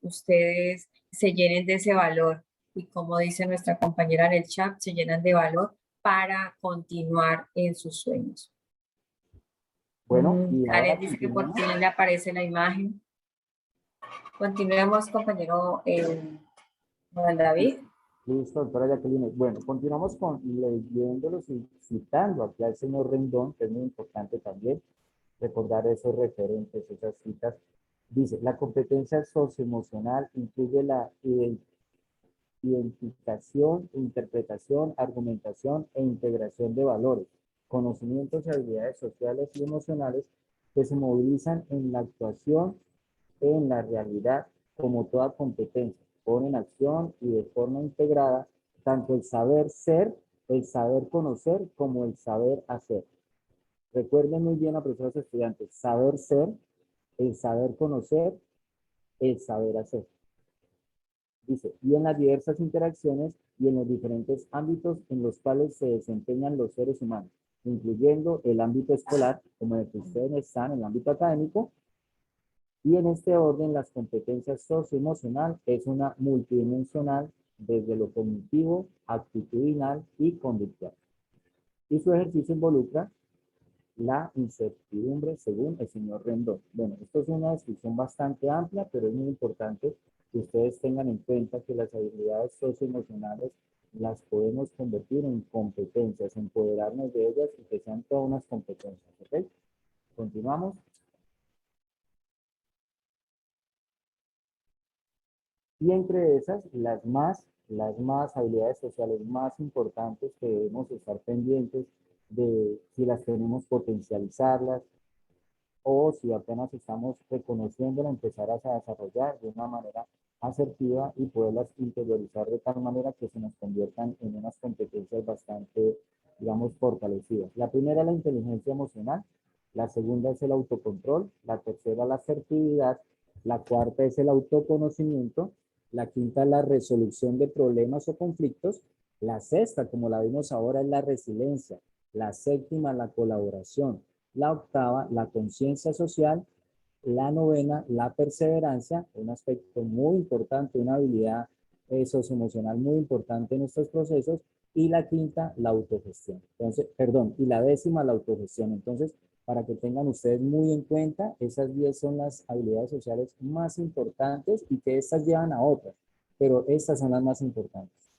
ustedes se llenen de ese valor y como dice nuestra compañera en el chat, se llenan de valor para continuar en sus sueños. Bueno, y ahora Karen dice que por fin le aparece la imagen. Continuemos, compañero Juan David. Listo, doctora Jacqueline. Bueno, continuamos leyéndolos y citando aquí al señor Rendón, que es muy importante también recordar esos referentes, esas citas. Dice, la competencia socioemocional incluye la identificación, interpretación, argumentación e integración de valores, conocimientos y habilidades sociales y emocionales que se movilizan en la actuación, en la realidad, como toda competencia, pone en acción y de forma integrada tanto el saber ser, el saber conocer, como el saber hacer. Recuerden muy bien a profesores estudiantes, saber ser, el saber conocer, el saber hacer. Dice, y en las diversas interacciones y en los diferentes ámbitos en los cuales se desempeñan los seres humanos, incluyendo el ámbito escolar, como el que ustedes están, el ámbito académico, y en este orden las competencias socioemocional es una multidimensional desde lo cognitivo, actitudinal y conductual. Y su ejercicio involucra la incertidumbre según el señor Rendón. Bueno, esto es una descripción bastante amplia, pero es muy importante que ustedes tengan en cuenta que las habilidades socioemocionales las podemos convertir en competencias, empoderarnos de ellas y que sean todas unas competencias, ¿ok? Continuamos. Y entre esas, las más habilidades sociales más importantes que debemos estar pendientes de si las tenemos potencializarlas, o si apenas estamos reconociéndola, empezar a desarrollar de una manera asertiva y poderlas interiorizar de tal manera que se nos conviertan en unas competencias bastante, digamos, fortalecidas. La primera es la inteligencia emocional, la segunda es el autocontrol, la tercera la asertividad, la cuarta es el autoconocimiento, la quinta es la resolución de problemas o conflictos, la sexta, como la vimos ahora, es la resiliencia, la séptima, la colaboración, la octava, la conciencia social, la novena, la perseverancia, un aspecto muy importante, una habilidad socioemocional muy importante en estos procesos, y la quinta, la autogestión. Entonces, perdón, y la décima, la autogestión. Entonces, para que tengan ustedes muy en cuenta, esas 10 son las habilidades sociales más importantes y que estas llevan a otras, pero estas son las más importantes.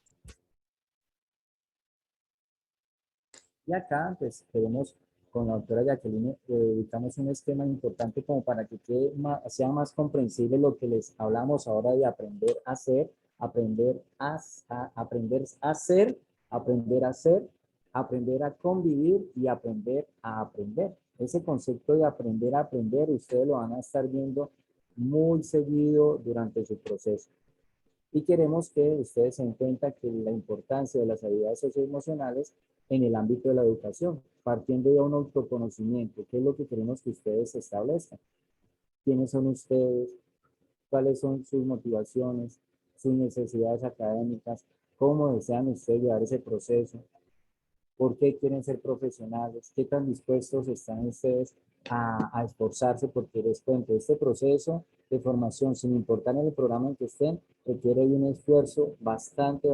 Y acá, pues, queremos con la doctora Jacqueline, dedicamos un esquema importante como para que sea más comprensible lo que les hablamos ahora de aprender a hacer, aprender a hacer, aprender a hacer, aprender a convivir y aprender a aprender. Ese concepto de aprender a aprender, ustedes lo van a estar viendo muy seguido durante su proceso. Y queremos que ustedes se den cuenta que la importancia de las habilidades socioemocionales en el ámbito de la educación, partiendo de un autoconocimiento, ¿qué es lo que queremos que ustedes establezcan? ¿Quiénes son ustedes? ¿Cuáles son sus motivaciones, sus necesidades académicas? ¿Cómo desean ustedes llevar ese proceso? ¿Por qué quieren ser profesionales? ¿Qué tan dispuestos están ustedes a esforzarse? Porque les cuento, este proceso de formación, sin importar en el programa en que estén, requiere un esfuerzo bastante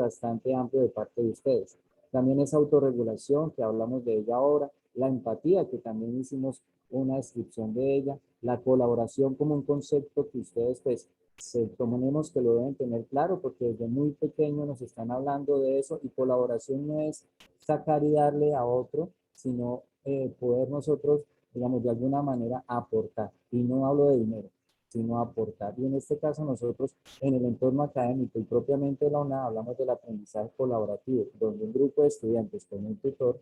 amplio de parte de ustedes. También esa autorregulación, que hablamos de ella ahora, la empatía, que también hicimos una descripción de ella, la colaboración como un concepto que ustedes pues Suponemos que lo deben tener claro porque desde muy pequeño nos están hablando de eso y colaboración no es sacar y darle a otro, sino poder nosotros, digamos, de alguna manera aportar. Y no hablo de dinero, sino aportar. Y en este caso nosotros en el entorno académico y propiamente de la UNAD hablamos del aprendizaje colaborativo, donde un grupo de estudiantes con un tutor,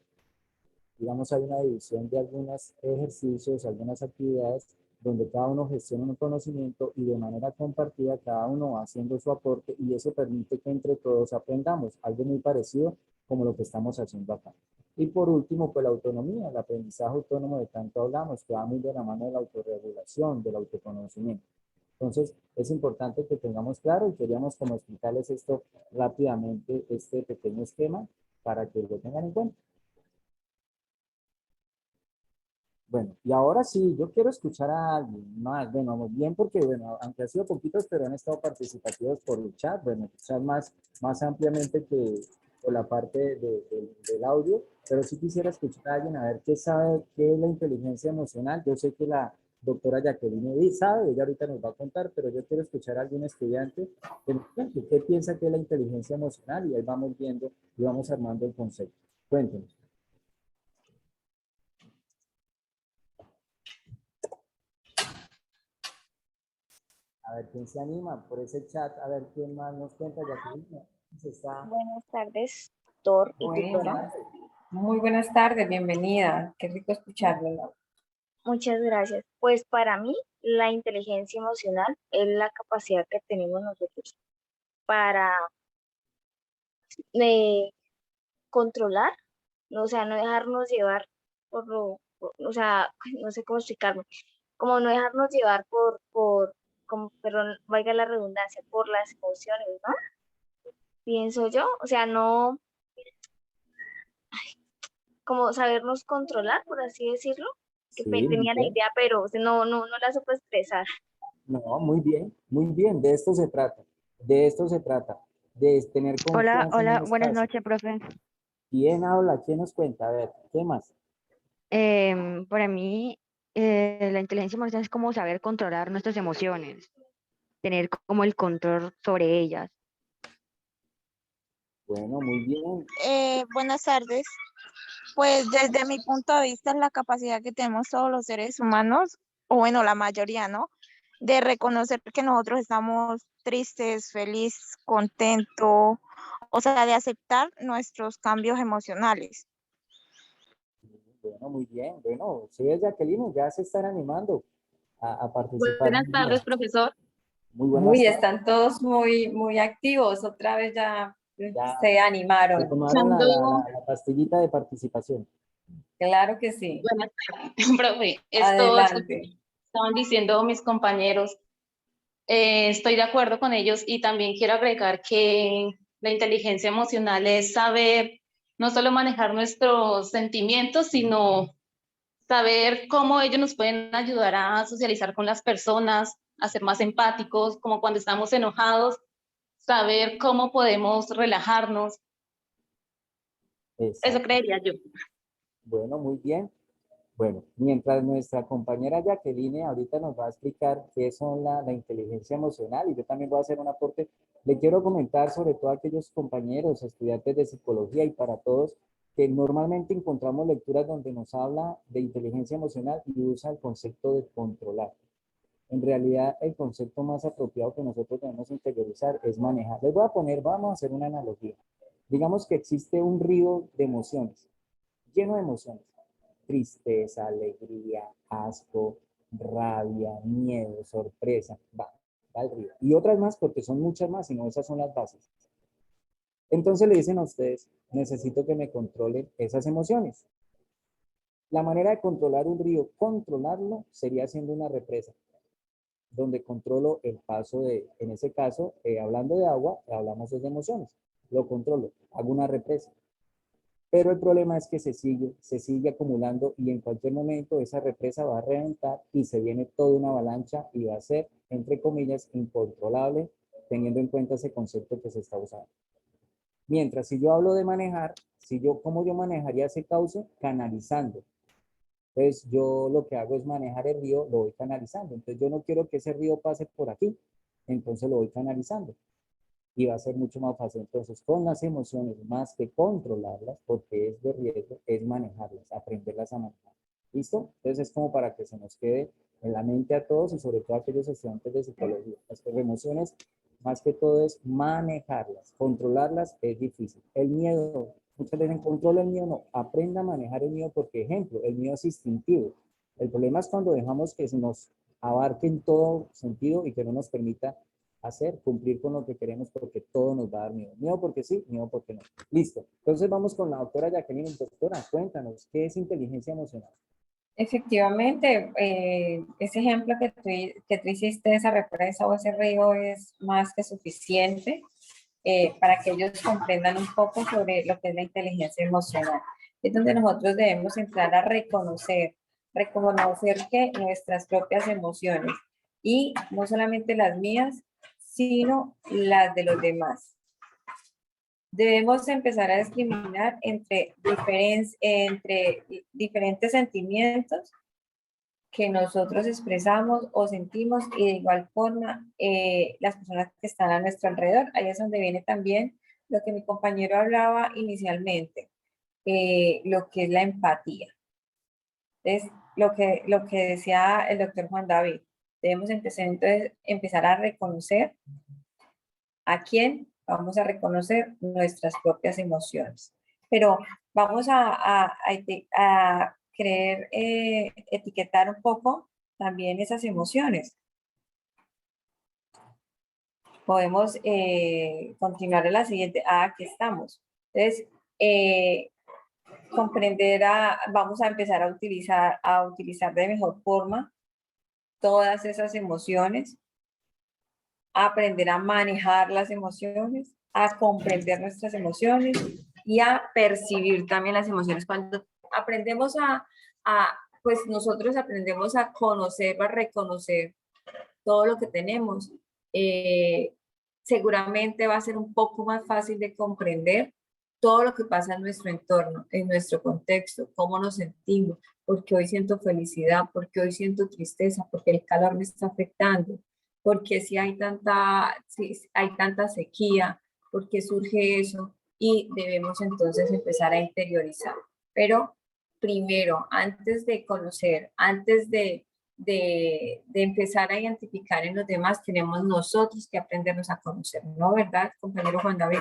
digamos, hay una división de algunos ejercicios, algunas actividades donde cada uno gestiona un conocimiento y de manera compartida cada uno va haciendo su aporte y eso permite que entre todos aprendamos, algo muy parecido como lo que estamos haciendo acá. Y por último, pues la autonomía, el aprendizaje autónomo de tanto hablamos, que va muy de la mano de la autorregulación, del autoconocimiento. Entonces, es importante que tengamos claro y queríamos como explicarles esto rápidamente, este pequeño esquema, para que lo tengan en cuenta. Bueno, y ahora sí, yo quiero escuchar a alguien más. Bueno, vamos bien porque, bueno, aunque ha sido poquitos, pero han estado participativos por el chat. Bueno, quizás más ampliamente que por la parte del audio, pero sí quisiera escuchar a alguien a ver qué sabe, qué es la inteligencia emocional. Yo sé que la doctora Jacqueline sabe, ella ahorita nos va a contar, pero yo quiero escuchar a algún estudiante que nos cuente qué piensa que es la inteligencia emocional y ahí vamos viendo y vamos armando el concepto. Cuéntenos. A ver quién se anima por ese chat, a ver quién más nos cuenta. Jacqueline, se está. Buenas tardes, doctor y tutora. Buenas. Muy buenas tardes, bienvenida. Qué rico escucharla. Muchas gracias. Pues para mí, la inteligencia emocional es la capacidad que tenemos nosotros para controlar, o sea, no dejarnos llevar o sea, no sé cómo explicarme, como no dejarnos llevar como, perdón, valga la redundancia, por las emociones, ¿no? Pienso yo, o sea, no, como sabernos controlar, por así decirlo, que Sí, muy tenía la bien. idea, pero no la supe expresar. No, muy bien, de esto se trata, de esto se trata, de tener Hola, confianza en un hola, buenas espacio. noches, profe. ¿Quién habla? ¿Quién nos cuenta? A ver, ¿qué más? Para mí, la inteligencia emocional es como saber controlar nuestras emociones, tener como el control sobre ellas. Bueno, muy bien. Buenas tardes. Pues desde mi punto de vista es la capacidad que tenemos todos los seres humanos, o bueno, la mayoría, ¿no? De reconocer que nosotros estamos tristes, felices, contentos, o sea, de aceptar nuestros cambios emocionales. Bueno, muy bien. Bueno, sí, Jacqueline, ya se están animando a participar. Buenas Muy bien. tardes, profesor. Muy buenas Uy, tardes. están todos muy activos. Otra vez ya Ya se se animaron. tomaron Escuchando, la pastillita de participación. Claro que sí. buenas tardes, profe. Adelante. Estaban diciendo mis compañeros, estoy de acuerdo con ellos y también quiero agregar que la inteligencia emocional es saber no solo manejar nuestros sentimientos, sino saber cómo ellos nos pueden ayudar a socializar con las personas, a ser más empáticos, como cuando estamos enojados, saber cómo podemos relajarnos. Eso Exacto. creería yo. Bueno, muy bien. Bueno, mientras nuestra compañera Jacqueline ahorita nos va a explicar qué son la inteligencia emocional y yo también voy a hacer un aporte, le quiero comentar sobre todo a aquellos compañeros, estudiantes de psicología y para todos, que normalmente encontramos lecturas donde nos habla de inteligencia emocional y usa el concepto de controlar. En realidad, el concepto más apropiado que nosotros debemos interiorizar es manejar. Les voy a poner, vamos a hacer una analogía. Digamos que existe un río de emociones, lleno de emociones tristeza, alegría, asco, rabia, miedo, sorpresa, va el río. Y otras más porque son muchas más, sino esas son las bases. Entonces le dicen a ustedes, necesito que me controlen esas emociones. La manera de controlar un río, controlarlo, sería haciendo una represa, donde controlo el paso de, en ese caso, hablando de agua, hablamos de emociones. Lo controlo, hago una represa. Pero el problema es que se sigue acumulando y en cualquier momento esa represa va a reventar y se viene toda una avalancha y va a ser, entre comillas, incontrolable, teniendo en cuenta ese concepto que se está usando. Mientras, si yo hablo de manejar, ¿cómo yo manejaría ese cauce? Canalizando. Entonces, yo lo que hago es manejar el río, lo voy canalizando. Entonces, yo no quiero que ese río pase por aquí, entonces lo voy canalizando y va a ser mucho más fácil. Entonces, con las emociones, más que controlarlas, porque es de riesgo, es manejarlas, aprenderlas a manejar. ¿Listo? Entonces, es como para que se nos quede en la mente a todos y sobre todo a aquellos estudiantes de psicología. Las emociones, más que todo, es manejarlas. Controlarlas es difícil. El miedo, muchas veces controla el miedo, no. Aprenda a manejar el miedo porque, ejemplo, el miedo es instintivo. El problema es cuando dejamos que se nos abarque en todo sentido y que no nos permita hacer, cumplir con lo que queremos porque todo nos va a dar miedo. Miedo porque sí, miedo porque no. Listo. Entonces vamos con la doctora Jacqueline. Doctora, cuéntanos, ¿qué es inteligencia emocional? Efectivamente, ese ejemplo que tú hiciste, esa represa o ese río es más que suficiente para que ellos comprendan un poco sobre lo que es la inteligencia emocional. Es donde nosotros debemos entrar a reconocer que nuestras propias emociones, y no solamente las mías, sino las de los demás. Debemos empezar a discriminar entre diferentes sentimientos que nosotros expresamos o sentimos, y de igual forma las personas que están a nuestro alrededor. Ahí es donde viene también lo que mi compañero hablaba inicialmente, lo que es la empatía. Es lo que decía el doctor Juan David. Debemos empezar a reconocer a quién vamos a reconocer nuestras propias emociones. Pero vamos a querer etiquetar un poco también esas emociones. Podemos continuar en la siguiente. Aquí estamos. Entonces, vamos a empezar a utilizar de mejor forma todas esas emociones, a aprender a manejar las emociones, a comprender nuestras emociones y a percibir también las emociones. Cuando aprendemos pues nosotros aprendemos a conocer, a reconocer todo lo que tenemos, seguramente va a ser un poco más fácil de comprender todo lo que pasa en nuestro entorno, en nuestro contexto, cómo nos sentimos, porque hoy siento felicidad, porque hoy siento tristeza, porque el calor me está afectando, porque si hay tanta sequía, porque surge eso, y debemos entonces empezar a interiorizar. Pero primero, antes de conocer, antes de empezar a identificar en los demás, tenemos nosotros que aprendernos a conocer, ¿no? ¿Verdad, compañero Juan David?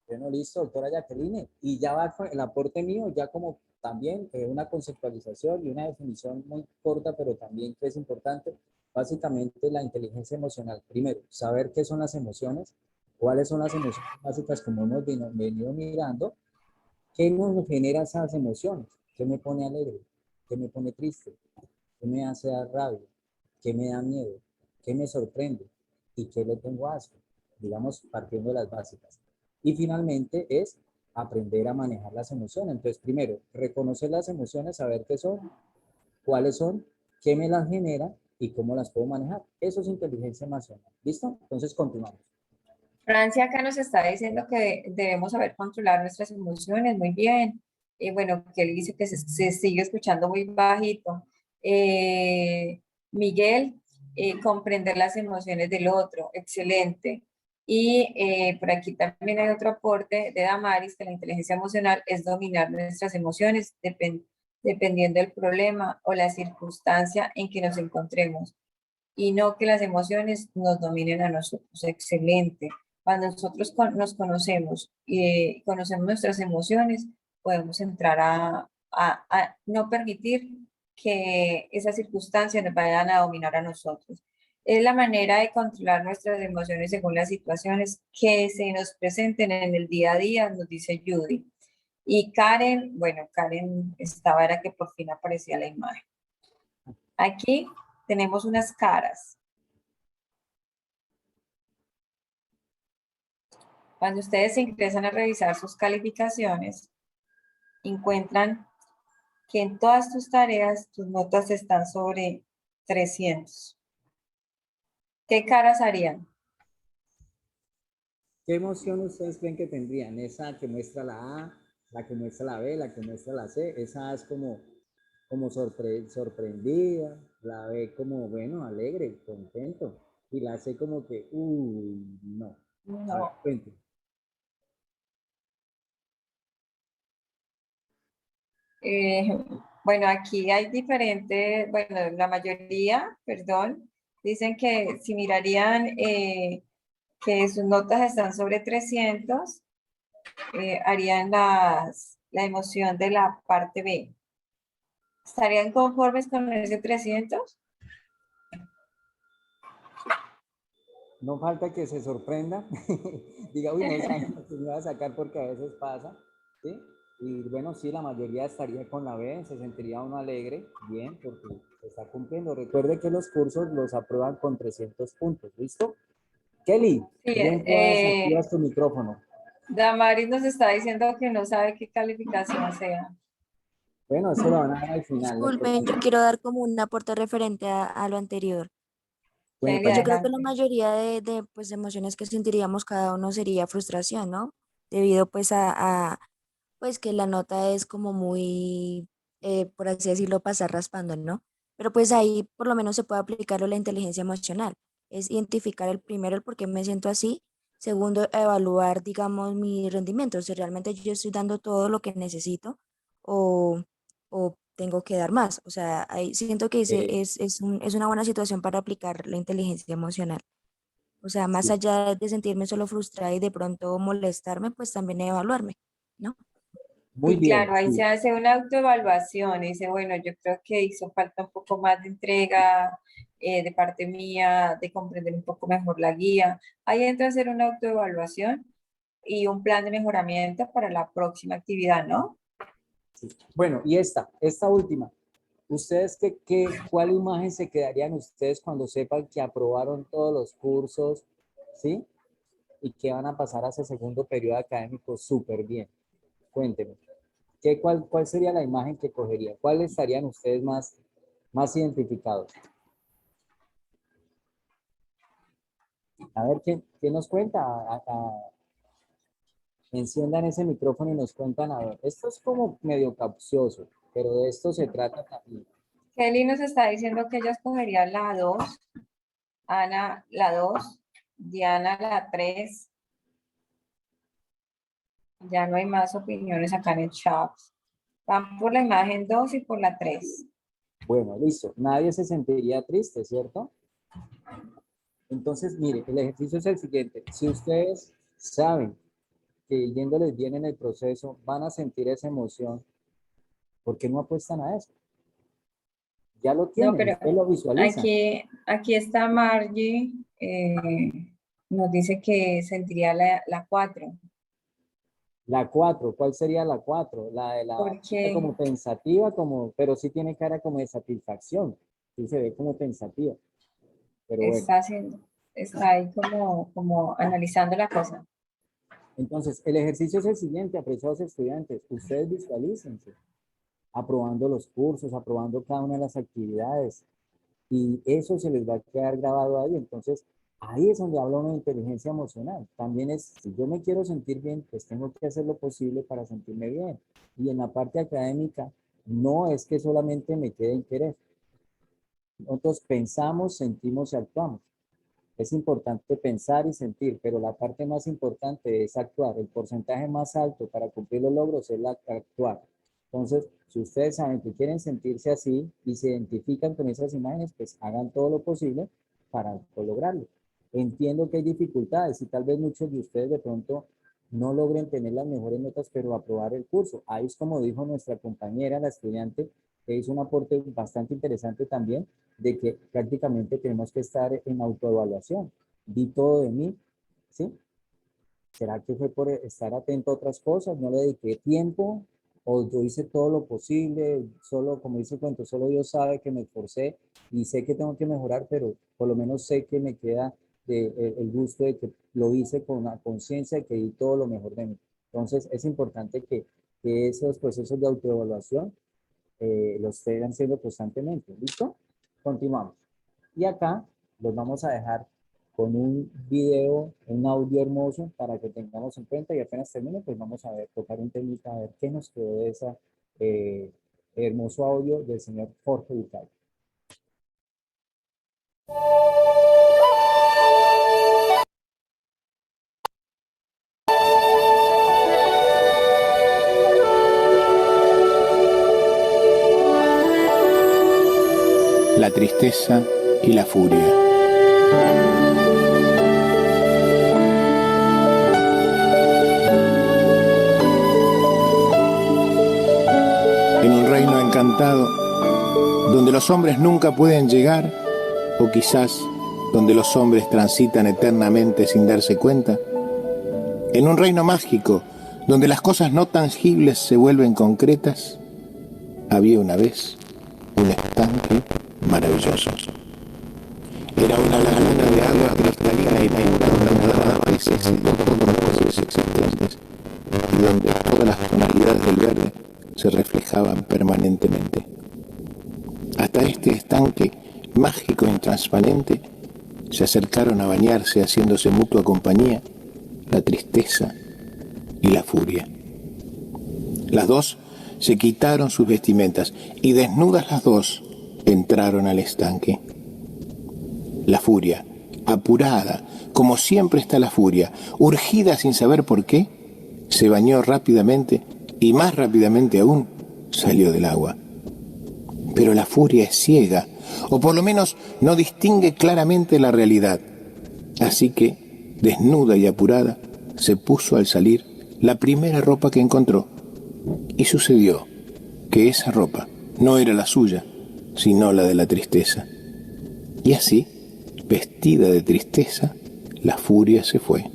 Bueno, listo, doctora Jacqueline. Y ya va con el aporte mío, ya como también una conceptualización y una definición muy corta, pero también que es importante. Básicamente la inteligencia emocional. Primero, saber qué son las emociones, cuáles son las emociones básicas como hemos venido mirando, qué nos genera esas emociones, qué me pone alegre, qué me pone triste, qué me hace dar rabia, qué me da miedo, qué me sorprende y qué le tengo asco, digamos, partiendo de las básicas. Y finalmente es aprender a manejar las emociones. Entonces, primero, reconocer las emociones, saber qué son, cuáles son, qué me las genera y cómo las puedo manejar. Eso es inteligencia emocional. ¿Listo? Entonces, continuamos. Francia acá nos está diciendo que debemos saber controlar nuestras emociones. Muy bien. Y bueno, que él dice que se sigue escuchando muy bajito. Miguel, comprender las emociones del otro. Excelente. Y por aquí también hay otro aporte de Damaris, que la inteligencia emocional es dominar nuestras emociones dependiendo del problema o la circunstancia en que nos encontremos, y no que las emociones nos dominen a nosotros. Excelente. Cuando nosotros nos conocemos y conocemos nuestras emociones, podemos entrar a no permitir que esas circunstancias nos vayan a dominar a nosotros. Es la manera de controlar nuestras emociones según las situaciones que se nos presenten en el día a día, nos dice Judy. Y Karen, bueno, Karen estaba, era que por fin aparecía la imagen. Aquí tenemos unas caras. Cuando ustedes ingresan a revisar sus calificaciones, encuentran que en todas tus tareas tus notas están sobre 300. ¿Qué caras harían? ¿Qué emoción ustedes creen que tendrían? Esa que muestra la A, la que muestra la B, la que muestra la C. Esa es como sorprendida, la B como, bueno, alegre, contento. Y la C como que, no. A ver, No. cuente. Eh, bueno, aquí hay diferentes, bueno, la mayoría, perdón, dicen que si mirarían que sus notas están sobre 300, harían la emoción de la parte B. ¿Estarían conformes con ese 300? No falta que se sorprenda, diga, uy, no saben lo que me va a sacar porque a veces pasa, ¿sí? Y bueno, sí, la mayoría estaría con la B, se sentiría uno alegre, bien, porque se está cumpliendo. Recuerde que los cursos los aprueban con 300 puntos, ¿listo? Kelly, Sí, bien puedas, activas tu micrófono. Damaris nos está diciendo que no sabe qué calificación sea. Bueno, eso lo van a dar al final. Disculpen, yo quiero dar como un aporte referente a lo anterior. Kelly, Pues yo creo que la adelante. mayoría de, pues, emociones que sentiríamos cada uno sería frustración, ¿no? Debido pues pues que la nota es como muy, por así decirlo, pasar raspando, ¿no? Pero pues ahí por lo menos se puede aplicarlo la inteligencia emocional. Es identificar el primero el por qué me siento así. Segundo, evaluar, digamos, mi rendimiento. Si realmente yo estoy dando todo lo que necesito o, o tengo que dar más. O sea, ahí siento que es una buena situación para aplicar la inteligencia emocional. O sea, más Sí, allá de sentirme solo frustrada y de pronto molestarme, pues también evaluarme, ¿no? muy Sí, bien, claro, ahí se sí. hace una autoevaluación y dice, bueno, yo creo que hizo falta un poco más de entrega de parte mía, de comprender un poco mejor la guía. Ahí entra a hacer una autoevaluación y un plan de mejoramiento para la próxima actividad, ¿no? Sí. Bueno, y esta última. ¿Ustedes cuál imagen se quedarían ustedes cuando sepan que aprobaron todos los cursos, ¿sí? Y que van a pasar a ese segundo periodo académico súper bien? Cuéntenme. ¿Cuál sería la imagen que cogerían? ¿Cuál estarían ustedes más identificados? A ver, ¿quién nos cuenta? Enciendan ese micrófono y nos cuentan, a ver, esto es como medio capcioso, pero de esto se trata también. Kelly nos está diciendo que ella escogería la 2, Ana la 2, Diana la 3. Ya no hay más opiniones acá en el chat. Van por la imagen 2 y por la 3. Bueno, listo. Nadie se sentiría triste, ¿cierto? Entonces, mire, el ejercicio es el siguiente. Si ustedes saben que yéndoles bien en el proceso van a sentir esa emoción, ¿por qué no apuestan a eso? Ya lo No, tienen, pero ustedes lo visualizan. aquí está Margie. Nos dice que sentiría la 4. La 4, ¿cuál sería la 4? La de la chica Porque como pensativa, pero sí tiene cara como de satisfacción. Sí se ve como pensativa. Pero bueno, está ahí como analizando la cosa. entonces el ejercicio es el siguiente, apreciados estudiantes. Ustedes visualícense aprobando los cursos, aprobando cada una de las actividades. Y eso se les va a quedar grabado ahí. Entonces, ahí es donde habla uno de inteligencia emocional. También es, si yo me quiero sentir bien, pues tengo que hacer lo posible para sentirme bien. Y en la parte académica, no es que solamente me quede en querer. Nosotros pensamos, sentimos y actuamos. Es importante pensar y sentir, pero la parte más importante es actuar. El porcentaje más alto para cumplir los logros es la actuar. Entonces, si ustedes saben que quieren sentirse así y se identifican con esas imágenes, pues hagan todo lo posible para lograrlo. Entiendo que hay dificultades y tal vez muchos de ustedes de pronto no logren tener las mejores notas, pero aprobar el curso. Ahí es como dijo nuestra compañera, la estudiante, que hizo un aporte bastante interesante también, de que prácticamente tenemos que estar en autoevaluación. Di todo de mí, ¿sí? ¿Será que fue por estar atento a otras cosas? ¿No le dediqué tiempo? ¿O yo hice todo lo posible? Solo, como dice el cuento, solo Dios sabe que me esforcé y sé que tengo que mejorar, pero por lo menos sé que me queda el gusto de que lo hice con la conciencia de que di todo lo mejor de mí. Entonces, es importante que esos procesos de autoevaluación los estén haciendo constantemente. ¿Listo? Continuamos. Y acá los vamos a dejar con un video, un audio hermoso para que tengamos en cuenta y apenas termine, pues vamos a ver, tocar un temita, a ver qué nos quedó de ese hermoso audio del señor Jorge Bucay. la tristeza y la furia. En un reino encantado, donde los hombres nunca pueden llegar, o quizás donde los hombres transitan eternamente sin darse cuenta, en un reino mágico, donde las cosas no tangibles se vuelven concretas, había una vez un estanque maravilloso. Era una laguna de agua cristalina y pura donde nadaban peces de todos los colores existentes y donde todas las tonalidades del verde se reflejaban permanentemente. Hasta este estanque mágico e transparente se acercaron a bañarse haciéndose mutua compañía la tristeza y la furia. Las dos se quitaron sus vestimentas y desnudas las dos entraron al estanque. La furia, apurada, como siempre está la furia, urgida sin saber por qué, se bañó rápidamente y más rápidamente aún salió del agua. Pero la furia es ciega, o por lo menos no distingue claramente la realidad. Así que, desnuda y apurada, se puso al salir la primera ropa que encontró. Y sucedió que esa ropa no era la suya, sino la de la tristeza. Y así, vestida de tristeza, la furia se fue.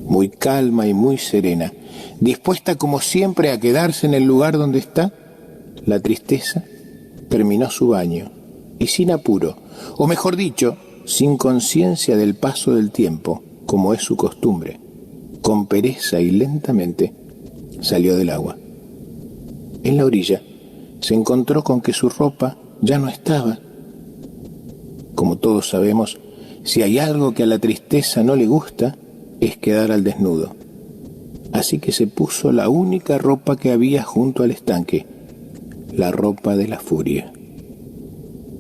Muy calma y muy serena, dispuesta como siempre a quedarse en el lugar donde está, la tristeza terminó su baño y sin apuro, o mejor dicho, sin conciencia del paso del tiempo, como es su costumbre, con pereza y lentamente salió del agua. En la orilla se encontró con que su ropa ya no estaba. Como todos sabemos, si hay algo que a la tristeza no le gusta, es quedar al desnudo. Así que se puso la única ropa que había junto al estanque, la ropa de la furia.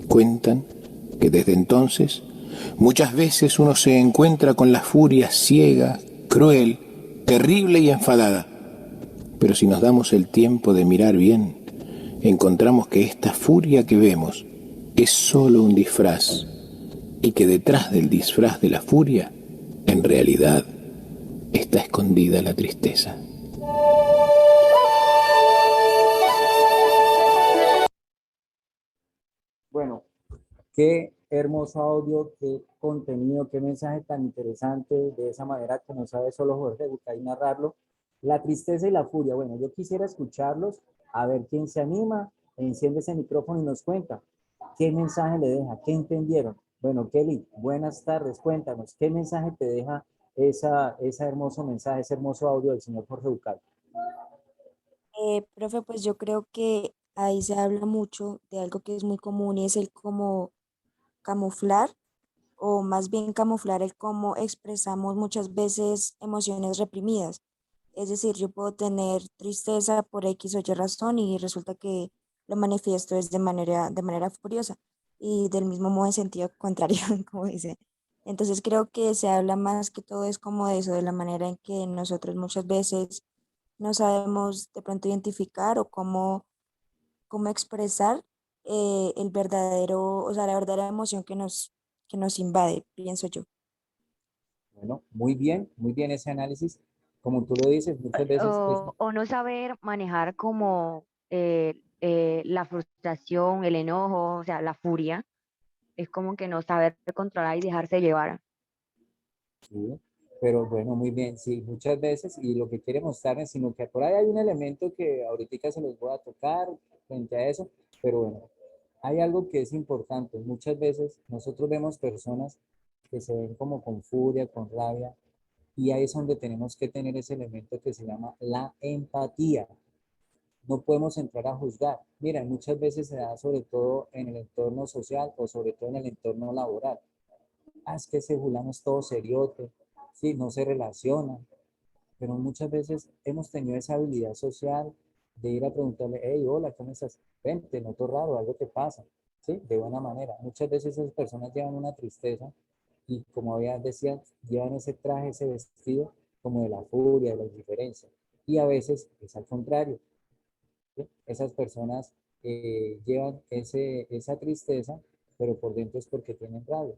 Cuentan que desde entonces muchas veces uno se encuentra con la furia ciega, cruel, terrible y enfadada. Pero si nos damos el tiempo de mirar bien, encontramos que esta furia que vemos es solo un disfraz y que detrás del disfraz de la furia, en realidad, está escondida la tristeza. Bueno, qué hermoso audio, qué contenido, qué mensaje tan interesante, de esa manera que no sabe solo Jorge Bucay narrarlo. La tristeza y la furia. Bueno, yo quisiera escucharlos, a ver quién se anima, enciende ese micrófono y nos cuenta qué mensaje le deja, qué entendieron. Bueno, Kelly, buenas tardes, cuéntanos, ¿qué mensaje te deja ese hermoso mensaje, ese hermoso audio del señor Jorge Bucay? Profe, pues yo creo que ahí se habla mucho de algo que es muy común y es el como camuflar, o más bien camuflar el cómo expresamos muchas veces emociones reprimidas. Es decir, yo puedo tener tristeza por X o Y razón y resulta que lo manifiesto es de manera furiosa y del mismo modo en sentido contrario, como dice. Entonces creo que se habla más que todo es como de eso, de la manera en que nosotros muchas veces no sabemos de pronto identificar o cómo expresar el verdadero, o sea, la verdadera emoción que nos invade, pienso yo. Bueno, muy bien ese análisis. Como tú lo dices, muchas veces es O no saber manejar como la frustración, el enojo, o sea, la furia. Es como que no saber controlar y dejarse llevar. sí, pero bueno, muy bien, sí, muchas veces, y lo que quiere mostrarles, sino que por ahí hay un elemento que ahorita se los voy a tocar frente a eso, pero bueno, hay algo que es importante. Muchas veces nosotros vemos personas que se ven como con furia, con rabia, y ahí es donde tenemos que tener ese elemento que se llama la empatía. No podemos entrar a juzgar. Mira, muchas veces se da sobre todo en el entorno social o sobre todo en el entorno laboral. Ah, es que ese fulano es todo seriote, sí, no se relaciona, pero muchas veces hemos tenido esa habilidad social de ir a preguntarle, hey, hola, ¿cómo estás? Ven, te noto raro, algo te pasa, sí, de buena manera. Muchas veces esas personas llevan una tristeza y como había decía, llevan ese traje, ese vestido como de la furia, de la indiferencia. Y a veces es al contrario, ¿sí? Esas personas llevan esa tristeza, pero por dentro es porque tienen rabia.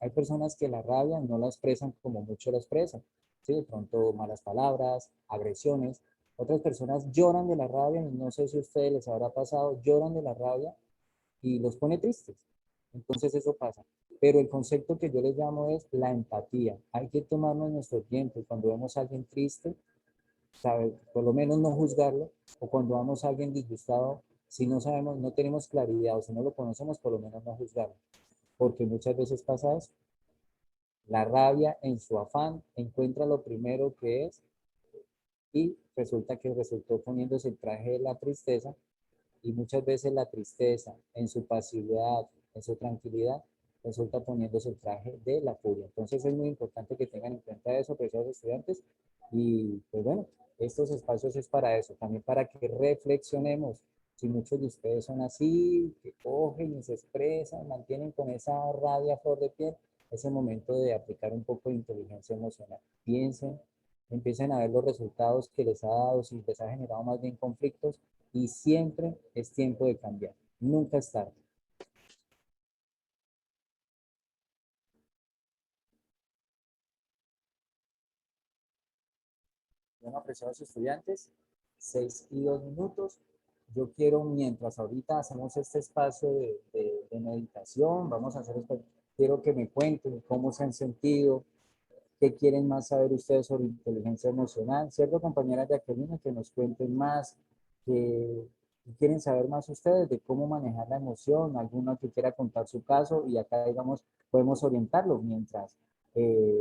Hay personas que la rabia no la expresan como mucho la expresan, ¿sí? De pronto malas palabras, agresiones. Otras personas lloran de la rabia, y no sé si a ustedes les habrá pasado, lloran de la rabia y los pone tristes. Entonces eso pasa. Pero el concepto que yo les llamo es la empatía. Hay que tomarnos nuestro tiempo y cuando vemos a alguien triste, sabe, por lo menos no juzgarlo, o cuando vemos a alguien disgustado, si no sabemos, no tenemos claridad o si no lo conocemos, por lo menos no juzgarlo. Porque muchas veces pasa eso. La rabia en su afán encuentra lo primero que es y resulta que resultó poniéndose el traje de la tristeza y muchas veces la tristeza en su pasividad, en su tranquilidad, resulta poniéndose el traje de la furia. Entonces es muy importante que tengan en cuenta eso, profesores estudiantes, y pues bueno, estos espacios es para eso, también para que reflexionemos. Si muchos de ustedes son así, que cogen y se expresan, mantienen con esa rabia a flor de piel, es el momento de aplicar un poco de inteligencia emocional. Piensen, empiecen a ver los resultados que les ha dado, si les ha generado más bien conflictos, y siempre es tiempo de cambiar, nunca es tarde. Bueno, apreciados estudiantes, 6:02. Yo quiero, mientras ahorita hacemos este espacio de meditación, vamos a hacer esto, quiero que me cuenten cómo se han sentido, qué quieren más saber ustedes sobre inteligencia emocional, ¿cierto, compañera Jacqueline? Que nos cuenten más, que quieren saber más ustedes de cómo manejar la emoción, alguno que quiera contar su caso y acá, digamos, podemos orientarlo mientras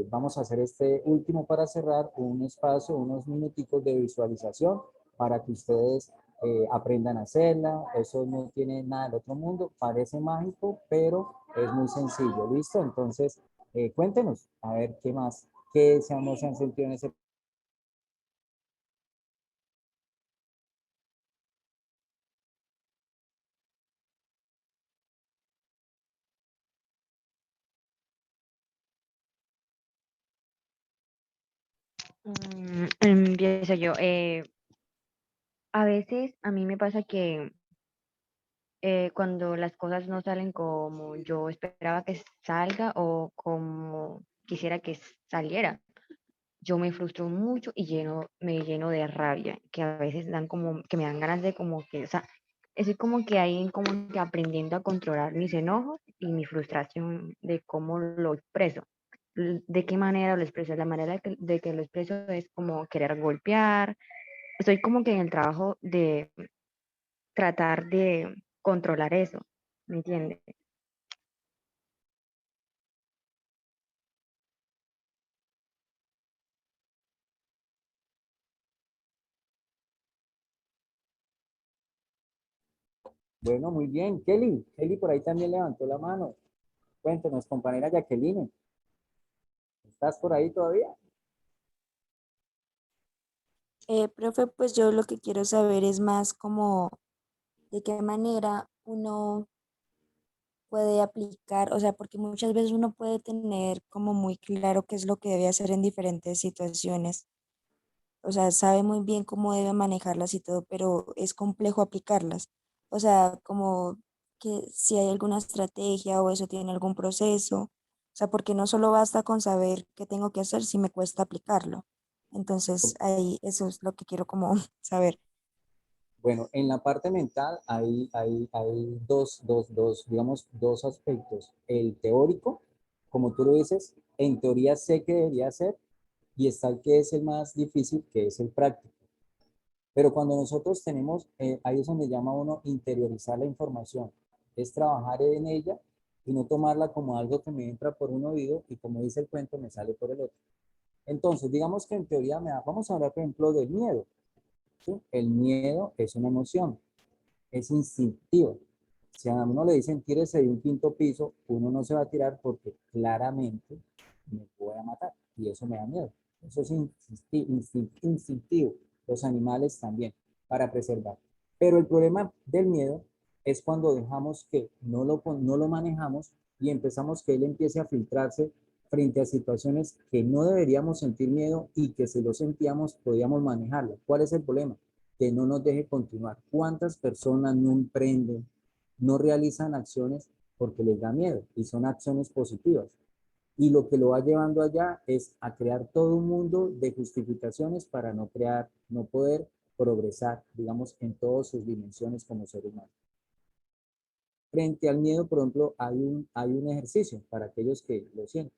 vamos a hacer este último para cerrar un espacio, unos minuticos de visualización para que ustedes aprendan a hacerla. Eso no tiene nada del otro mundo, parece mágico, pero es muy sencillo, ¿listo? Entonces, cuéntenos, a ver qué más, qué se han sentido en ese. Empiezo yo. A veces a mí me pasa que cuando las cosas no salen como yo esperaba que salga o como quisiera que saliera, yo me frustro mucho y me lleno de rabia, que a veces dan como, que me dan ganas de como que, o sea, estoy como que ahí como que aprendiendo a controlar mis enojos y mi frustración de cómo lo expreso. ¿De qué manera lo expreso? La manera de que lo expreso es como querer golpear. Estoy como que en el trabajo de tratar de controlar eso, ¿me entiendes? Bueno, muy bien. Kelly, Kelly por ahí también levantó la mano. Cuéntanos, compañera Jacqueline, ¿estás por ahí todavía? Profe, pues yo lo que quiero saber es más como de qué manera uno puede aplicar, o sea, porque muchas veces uno puede tener como muy claro qué es lo que debe hacer en diferentes situaciones. O sea, sabe muy bien cómo debe manejarlas y todo, pero es complejo aplicarlas. O sea, como que si hay alguna estrategia o eso tiene algún proceso. O sea, porque no solo basta con saber qué tengo que hacer si me cuesta aplicarlo. Entonces, ahí eso es lo que quiero como saber. Bueno, en la parte mental hay digamos, dos aspectos. El teórico, como tú lo dices, en teoría sé que debería hacer, y está el que es el más difícil, que es el práctico. Pero cuando nosotros tenemos, ahí es donde llama uno interiorizar la información, es trabajar en ella y no tomarla como algo que me entra por un oído y como dice el cuento, me sale por el otro. Entonces, digamos que en teoría vamos a hablar, por ejemplo, del miedo, ¿sí? El miedo es una emoción, es instintivo. Si a uno le dicen tírese de un quinto piso, uno no se va a tirar porque claramente me voy a matar y eso me da miedo. Eso es instintivo. Los animales también, para preservar. Pero el problema del miedo es cuando dejamos que no lo manejamos y empezamos que él empiece a filtrarse frente a situaciones que no deberíamos sentir miedo y que si lo sentíamos podíamos manejarlo. ¿Cuál es el problema? que no nos deje continuar. ¿Cuántas personas no emprenden, no realizan acciones porque les da miedo y son acciones positivas? Y lo que lo va llevando allá es a crear todo un mundo de justificaciones para no crear, no poder progresar, digamos, en todas sus dimensiones como ser humano. Frente al miedo, por ejemplo, hay un ejercicio para aquellos que lo sienten.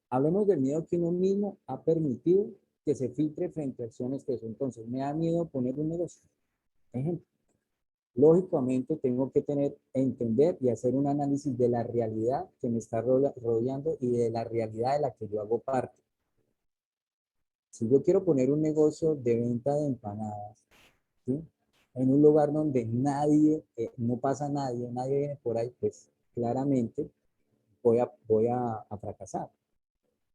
Hablemos del miedo que uno mismo ha permitido que se filtre frente a acciones que eso. Entonces, me da miedo poner un negocio. Ejemplo. Lógicamente, tengo que entender y hacer un análisis de la realidad que me está rodeando y de la realidad de la que yo hago parte. Si yo quiero poner un negocio de venta de empanadas, ¿sí?, en un lugar donde no pasa nadie viene por ahí, pues claramente voy a fracasar.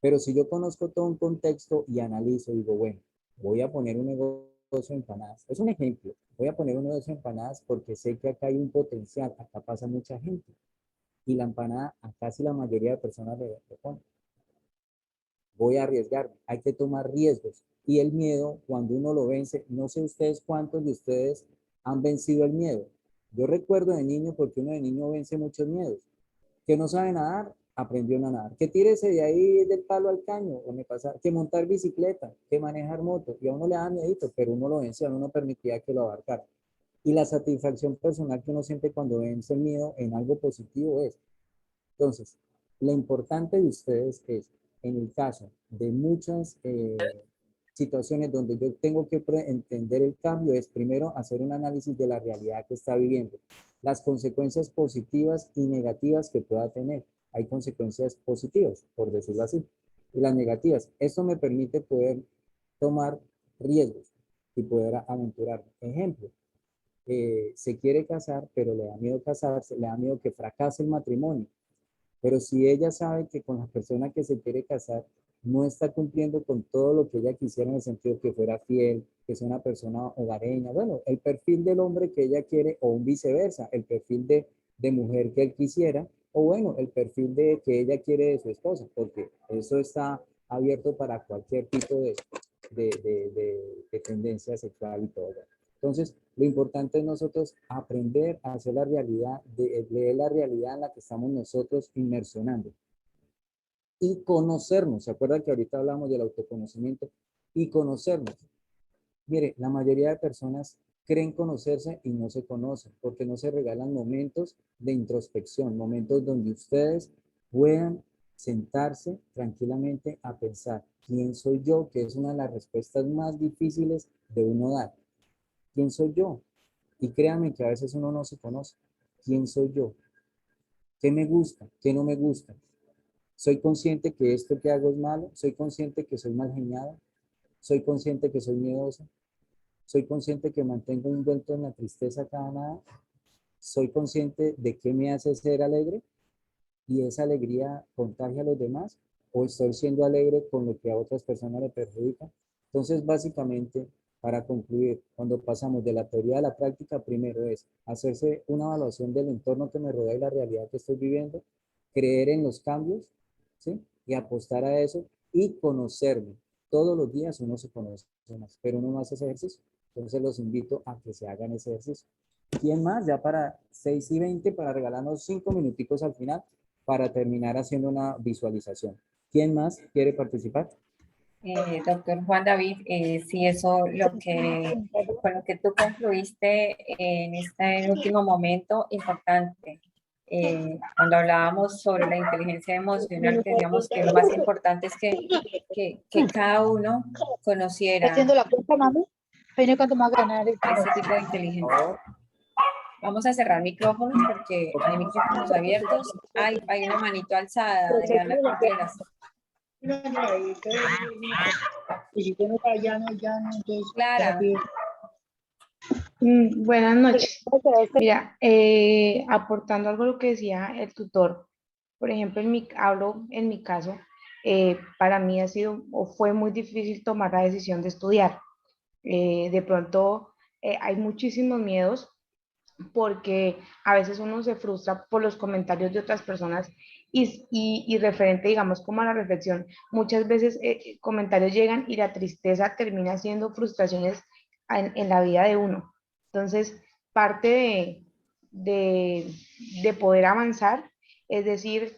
Pero si yo conozco todo un contexto y analizo, digo, bueno, voy a poner un negocio de empanadas. Es un ejemplo. Voy a poner un negocio de empanadas porque sé que acá hay un potencial, acá pasa mucha gente. Y la empanada, a casi la mayoría de personas le ponen. Voy a arriesgarme, hay que tomar riesgos. Y el miedo, cuando uno lo vence, no sé ustedes cuántos de ustedes han vencido el miedo. Yo recuerdo de niño, porque uno de niño vence muchos miedos. Que no sabe nadar, aprendió a nadar. Que tírese de ahí del palo al caño, o me pasa, que montar bicicleta, que manejar moto. Y a uno le da miedito, pero uno lo vence, a uno no permitía que lo abarcara. Y la satisfacción personal que uno siente cuando vence el miedo en algo positivo es. Entonces, lo importante de ustedes es, en el caso de muchas situaciones donde yo tengo que entender el cambio, es primero hacer un análisis de la realidad que está viviendo, las consecuencias positivas y negativas que pueda tener. Hay consecuencias positivas, por decirlo así, y las negativas. Esto me permite poder tomar riesgos y poder aventurarme. Ejemplo, se quiere casar, pero le da miedo casarse, le da miedo que fracase el matrimonio. Pero si ella sabe que con la persona que se quiere casar no está cumpliendo con todo lo que ella quisiera, en el sentido que fuera fiel, que sea una persona hogareña, bueno, el perfil del hombre que ella quiere, o viceversa, el perfil de mujer que él quisiera, o bueno, el perfil de que ella quiere de su esposa, porque eso está abierto para cualquier tipo de tendencia sexual y todo. Entonces, lo importante es nosotros aprender a hacer la realidad, de leer la realidad en la que estamos nosotros inmersionando. Y conocernos. ¿Se acuerdan que ahorita hablamos del autoconocimiento? Y conocernos. Mire, la mayoría de personas creen conocerse y no se conocen, porque no se regalan momentos de introspección, momentos donde ustedes puedan sentarse tranquilamente a pensar, ¿quién soy yo? Que es una de las respuestas más difíciles de uno dar. ¿Quién soy yo? Y créanme que a veces uno no se conoce. ¿Quién soy yo? ¿Qué me gusta? ¿Qué no me gusta? ¿Soy consciente que esto que hago es malo? ¿Soy consciente que soy mal geniada? ¿Soy consciente que soy miedosa? ¿Soy consciente que mantengo envuelto en la tristeza cada nada? ¿Soy consciente de qué me hace ser alegre? ¿Y esa alegría contagia a los demás? ¿O estoy siendo alegre con lo que a otras personas le perjudica? Entonces, básicamente, para concluir, cuando pasamos de la teoría a la práctica, primero es hacerse una evaluación del entorno que me rodea y la realidad que estoy viviendo, creer en los cambios, ¿sí?, y apostar a eso y conocerme. Todos los días uno se conoce más, pero uno no hace ese ejercicio. Entonces los invito a que se hagan ese ejercicio. ¿Quién más? Ya para 6:20, para regalarnos 5 minuticos al final, para terminar haciendo una visualización. ¿Quién más quiere participar? Doctor Juan David, sí, eso con lo que tú concluiste en este último momento importante. Cuando hablábamos sobre la inteligencia emocional, decíamos que lo más importante es que cada uno conociera Haciendo la cuenta, mami. Pero cuando me va a ganar ese tipo de inteligencia. Vamos a cerrar micrófonos porque hay micrófonos abiertos. Hay una manito alzada, Adriana Contreras. Y si tengo para allá, entonces. Clara. Buenas noches. Mira, aportando algo a lo que decía el tutor, por ejemplo, hablo en mi caso, para mí ha sido o fue muy difícil tomar la decisión de estudiar. De pronto hay muchísimos miedos porque a veces uno se frustra por los comentarios de otras personas y referente, digamos, como a la reflexión, muchas veces comentarios llegan y la tristeza termina siendo frustraciones en la vida de uno. Entonces, parte de poder avanzar es decir,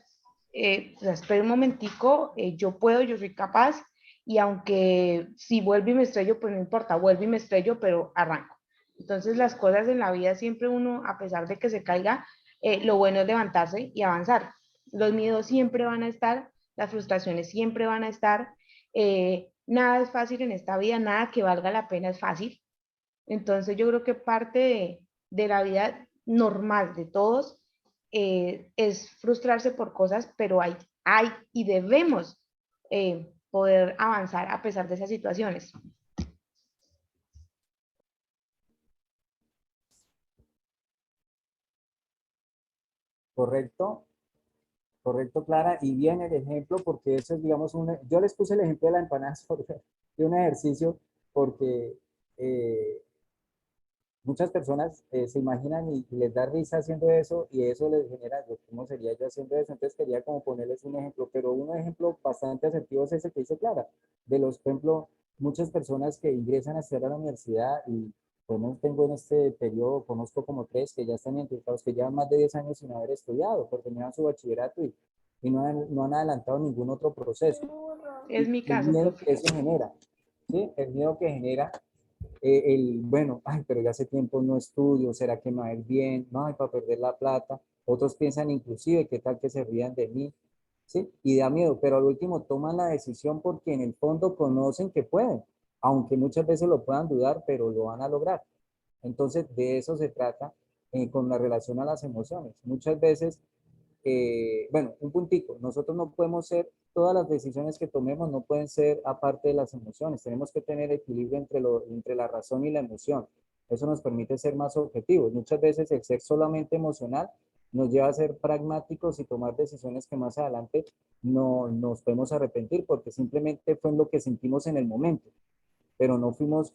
o sea, espera un momentico, yo puedo, yo soy capaz, y aunque si vuelvo y me estrello, pues no importa, vuelvo y me estrello, pero arranco. Entonces las cosas en la vida siempre uno, a pesar de que se caiga, lo bueno es levantarse y avanzar. Los miedos siempre van a estar, las frustraciones siempre van a estar, nada es fácil en esta vida, nada que valga la pena es fácil. Entonces yo creo que parte de la vida normal de todos es frustrarse por cosas, pero hay y debemos poder avanzar a pesar de esas situaciones. ¿Correcto? Correcto, Clara. Y bien el ejemplo, porque eso es, digamos, yo les puse el ejemplo de la empanada de un ejercicio, porque muchas personas se imaginan y les da risa haciendo eso, y eso les genera, ¿cómo sería yo haciendo eso? Entonces quería como ponerles un ejemplo, pero un ejemplo bastante asertivo es ese que dice Clara, de los, por ejemplo, muchas personas que ingresan a estudiar a la universidad y bueno, tengo en este periodo, conozco como tres que ya están identificados, que llevan más de 10 años sin haber estudiado, porque terminaron su bachillerato y no han adelantado ningún otro proceso. Es mi El caso, miedo profe. que eso genera, ¿sí? El miedo que genera bueno, ay, pero ya hace tiempo no estudio, ¿será que me va a ir bien? No, ay, para perder la plata. Otros piensan inclusive, ¿qué tal que se rían de mí? ¿Sí? Y da miedo, pero al último toman la decisión porque en el fondo conocen que pueden, aunque muchas veces lo puedan dudar, pero lo van a lograr. Entonces, de eso se trata con la relación a las emociones. Muchas veces bueno, un puntico, nosotros no podemos ser, todas las decisiones que tomemos no pueden ser aparte de las emociones, tenemos que tener equilibrio entre la razón y la emoción. Eso nos permite ser más objetivos. Muchas veces el ser solamente emocional nos lleva a ser pragmáticos y tomar decisiones que más adelante no nos podemos arrepentir porque simplemente fue en lo que sentimos en el momento, pero no fuimos,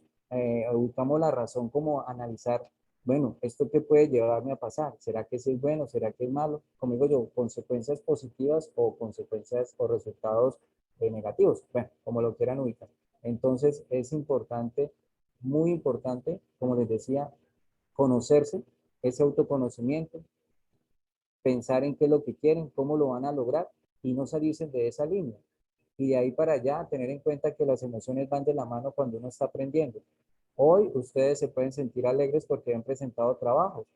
buscamos la razón como analizar, bueno, ¿esto qué puede llevarme a pasar? ¿Será que sí es bueno? ¿Será que es malo? Como digo yo, consecuencias positivas o consecuencias o resultados negativos, bueno, como lo quieran ubicar. Entonces es importante, muy importante, como les decía, conocerse, ese autoconocimiento, pensar en qué es lo que quieren, cómo lo van a lograr y no salirse de esa línea. Y de ahí para allá, tener en cuenta que las emociones van de la mano cuando uno está aprendiendo. Hoy ustedes se pueden sentir alegres porque han presentado trabajos,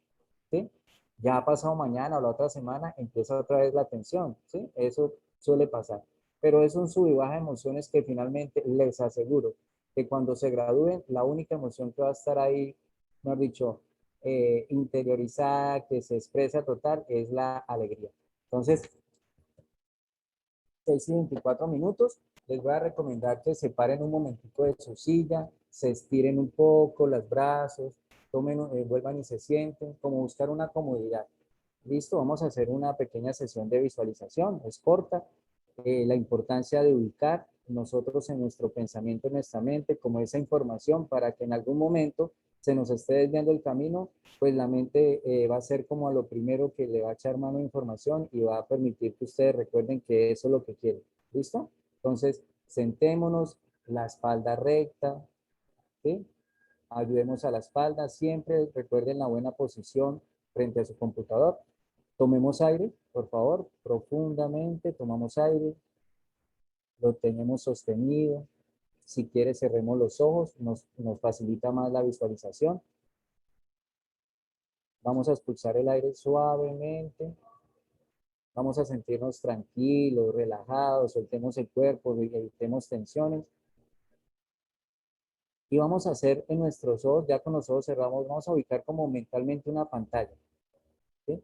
¿sí? Ya ha pasado mañana o la otra semana, empieza otra vez la tensión, ¿sí? Eso suele pasar. Pero es un sub y baja de emociones que finalmente les aseguro que cuando se gradúen, la única emoción que va a estar ahí, mejor dicho, interiorizada, que se expresa total, es la alegría. Entonces, 6 y 24 minutos, les voy a recomendar que se paren un momentico de su silla, se estiren un poco los brazos, tomen, vuelvan y se sienten, como buscar una comodidad. Listo, vamos a hacer una pequeña sesión de visualización, es corta. La importancia de ubicar nosotros en nuestro pensamiento, en nuestra mente, como esa información para que en algún momento se nos esté desviando el camino, pues la mente va a ser como a lo primero que le va a echar mano a información y va a permitir que ustedes recuerden que eso es lo que quieren. ¿Listo? Entonces, sentémonos, la espalda recta, ¿sí? Ayudemos a la espalda, siempre recuerden la buena posición frente a su computador. Tomemos aire, por favor, profundamente, tomamos aire, lo tenemos sostenido. Si quiere, cerremos los ojos, nos facilita más la visualización. Vamos a expulsar el aire suavemente. Vamos a sentirnos tranquilos, relajados, soltemos el cuerpo, evitemos tensiones. Y vamos a hacer en nuestros ojos, ya con los ojos cerrados, vamos a ubicar como mentalmente una pantalla, ¿sí?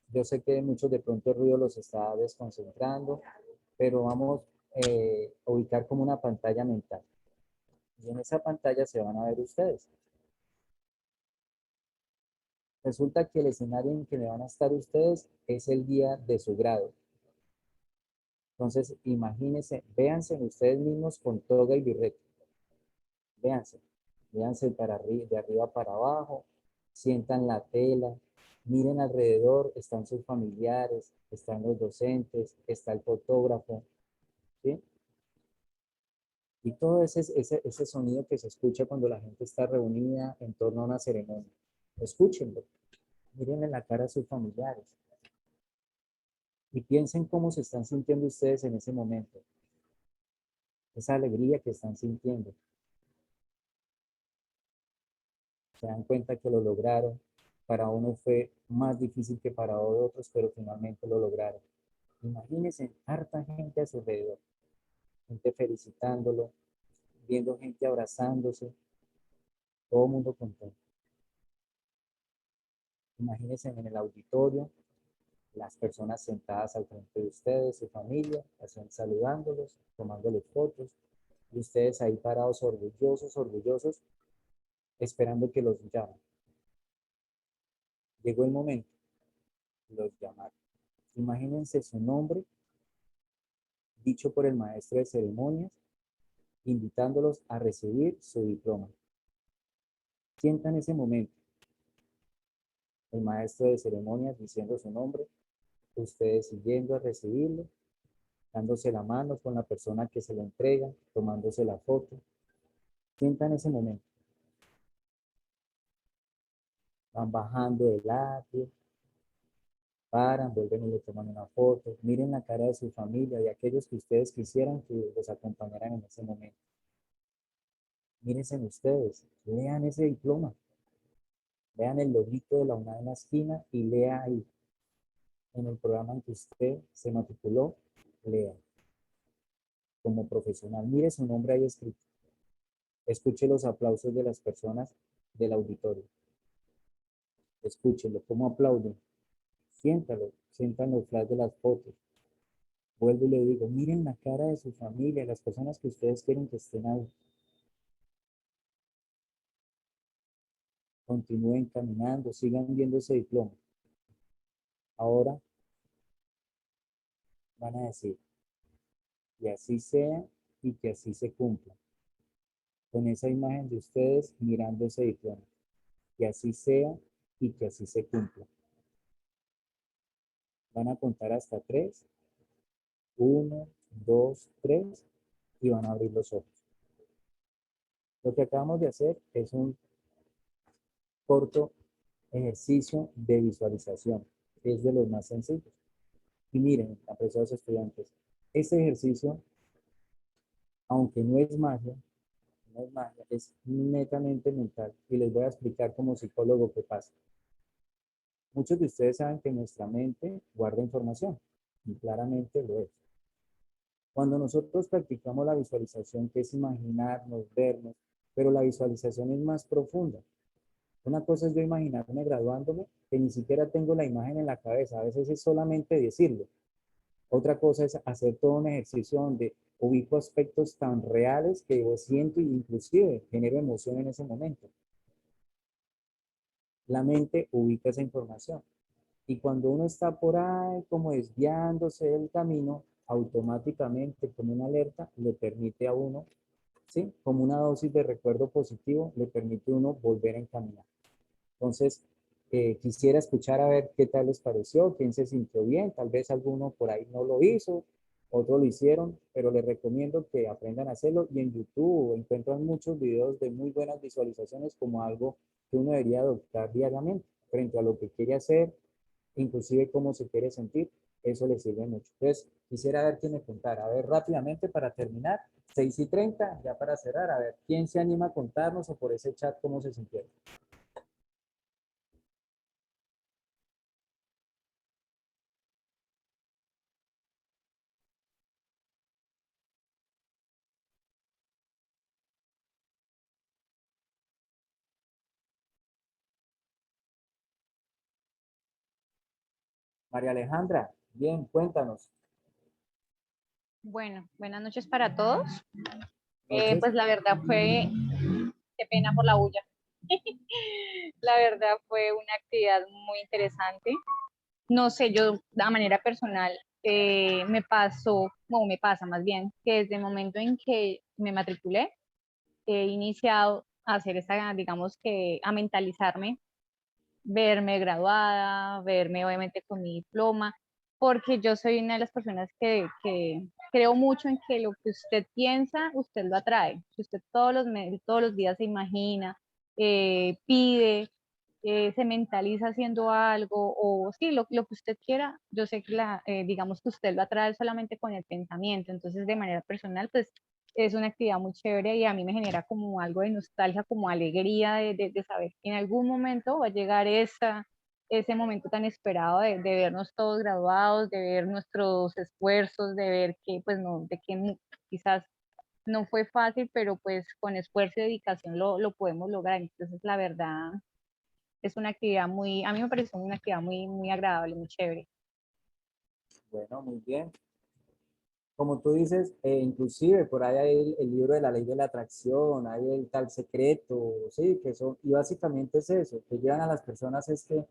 Yo sé que muchos de pronto el ruido los está desconcentrando, pero vamos a ubicar como una pantalla mental. Y en esa pantalla se van a ver ustedes. Resulta que el escenario en que van a estar ustedes es el día de su grado. Entonces, imagínense, véanse ustedes mismos con toga y birrete. Véanse, véanse de arriba para abajo, sientan la tela, miren alrededor, están sus familiares, están los docentes, está el fotógrafo, ¿sí? Y todo ese sonido que se escucha cuando la gente está reunida en torno a una ceremonia. Escúchenlo. Miren en la cara a sus familiares. Y piensen cómo se están sintiendo ustedes en ese momento. Esa alegría que están sintiendo. Se dan cuenta que lo lograron. Para uno fue más difícil que para otros, pero finalmente lo lograron. Imagínense harta gente a su alrededor. Gente felicitándolo, viendo gente abrazándose, todo el mundo contento. Imagínense en el auditorio, las personas sentadas al frente de ustedes, su familia, saludándolos, tomándoles fotos, y ustedes ahí parados orgullosos, orgullosos, esperando que los llamen. Llegó el momento, los llamaron. Imagínense su nombre, dicho por el maestro de ceremonias, invitándolos a recibir su diploma. Sientan ese momento. El maestro de ceremonias diciendo su nombre, ustedes siguiendo a recibirlo, dándose la mano con la persona que se lo entrega, tomándose la foto. Sientan ese momento. Van bajando del atrio, paran, vuelven y le toman una foto. Miren la cara de su familia y aquellos que ustedes quisieran que los acompañaran en ese momento. Mírense en ustedes, lean ese diploma. Vean el loguito de la UNAD en la esquina y lea ahí. En el programa en que usted se matriculó, lea. Como profesional, mire su nombre ahí escrito. Escuche los aplausos de las personas del auditorio. Escúchelo, cómo aplauden. Siéntalo, sientan los flash de las fotos. Vuelvo y le digo, miren la cara de su familia, las personas que ustedes quieren que estén ahí. Continúen caminando, sigan viendo ese diploma. Ahora van a decir, y así sea y que así se cumpla. Con esa imagen de ustedes mirando ese diploma. Que así sea y que así se cumpla. Van a contar hasta 3. 1, 2, 3 y van a abrir los ojos. Lo que acabamos de hacer es un corto ejercicio de visualización. Es de los más sencillos. Y miren, apreciados estudiantes, este ejercicio, aunque no es magia, es netamente mental. Y les voy a explicar como psicólogo qué pasa. Muchos de ustedes saben que nuestra mente guarda información, y claramente lo es. Cuando nosotros practicamos la visualización, que es imaginarnos, vernos, pero la visualización es más profunda. Una cosa es yo imaginarme graduándome, que ni siquiera tengo la imagen en la cabeza, a veces es solamente decirlo. Otra cosa es hacer todo un ejercicio donde ubico aspectos tan reales que yo siento e inclusive genero emoción en ese momento. La mente ubica esa información. Y cuando uno está por ahí como desviándose del camino, automáticamente como una alerta le permite a uno, ¿sí? Como una dosis de recuerdo positivo, le permite a uno volver a encaminar. Entonces, quisiera escuchar a ver qué tal les pareció, quién se sintió bien, tal vez alguno por ahí no lo hizo, otros lo hicieron, pero les recomiendo que aprendan a hacerlo y en YouTube encuentran muchos videos de muy buenas visualizaciones como algo que uno debería adoptar diariamente frente a lo que quiere hacer, inclusive cómo se quiere sentir, eso les sirve mucho. Entonces, quisiera ver quién me contara, a ver rápidamente para terminar, 6:30, ya para cerrar, a ver, ¿quién se anima a contarnos o por ese chat cómo se sintieron? María Alejandra, bien, cuéntanos. Bueno, buenas noches para todos. Noches. Pues la verdad fue, qué pena por la bulla. La verdad fue una actividad muy interesante. No sé, yo de manera personal me pasó, no me pasa más bien, que desde el momento en que me matriculé, he iniciado a hacer esa, digamos que, a mentalizarme, verme graduada, verme obviamente con mi diploma, porque yo soy una de las personas que creo mucho en que lo que usted piensa, usted lo atrae. Si usted todos los días se imagina, pide, se mentaliza haciendo algo, o sí, lo que usted quiera, yo sé que digamos que usted lo atrae solamente con el pensamiento. Entonces, de manera personal, pues es una actividad muy chévere y a mí me genera como algo de nostalgia, como alegría de saber que en algún momento va a llegar ese momento tan esperado de vernos todos graduados, de ver nuestros esfuerzos, de ver que pues no, de que quizás no fue fácil, pero pues con esfuerzo y dedicación lo podemos lograr. Entonces, la verdad, es una actividad a mí me pareció una actividad muy agradable, muy chévere. Bueno, muy bien. Como tú dices, inclusive por ahí hay el libro de la ley de la atracción, hay el tal secreto, sí, que son, y básicamente es eso, que llevan a las personas es que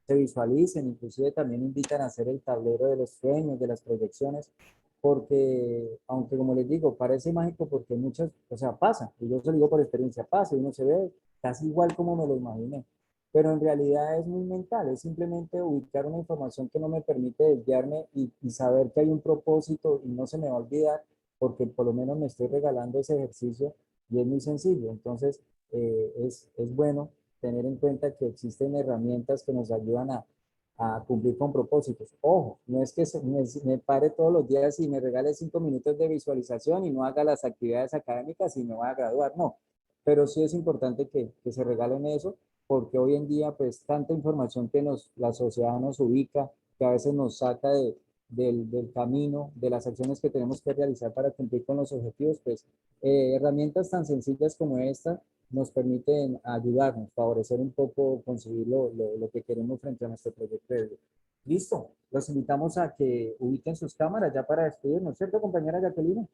se visualicen, inclusive también invitan a hacer el tablero de los sueños, de las proyecciones, porque, aunque como les digo, parece mágico porque muchas, o sea, pasa, y yo se lo digo por experiencia, pasa, y uno se ve casi igual como me lo imaginé, pero en realidad es muy mental, es simplemente ubicar una información que no me permite desviarme y saber que hay un propósito y no se me va a olvidar, porque por lo menos me estoy regalando ese ejercicio y es muy sencillo, entonces es bueno tener en cuenta que existen herramientas que nos ayudan a cumplir con propósitos. Ojo, no es que me pare todos los días y me regale 5 minutos de visualización y no haga las actividades académicas y me voy a graduar, no. Pero sí es importante que se regalen eso, porque hoy en día, pues, tanta información que la sociedad nos ubica, que a veces nos saca del camino, de las acciones que tenemos que realizar para cumplir con los objetivos, pues, herramientas tan sencillas como esta nos permiten ayudarnos, favorecer un poco, conseguir lo que queremos frente a nuestro proyecto de vida. Listo, los invitamos a que ubiquen sus cámaras ya para despedirnos, ¿cierto, compañera Jacqueline?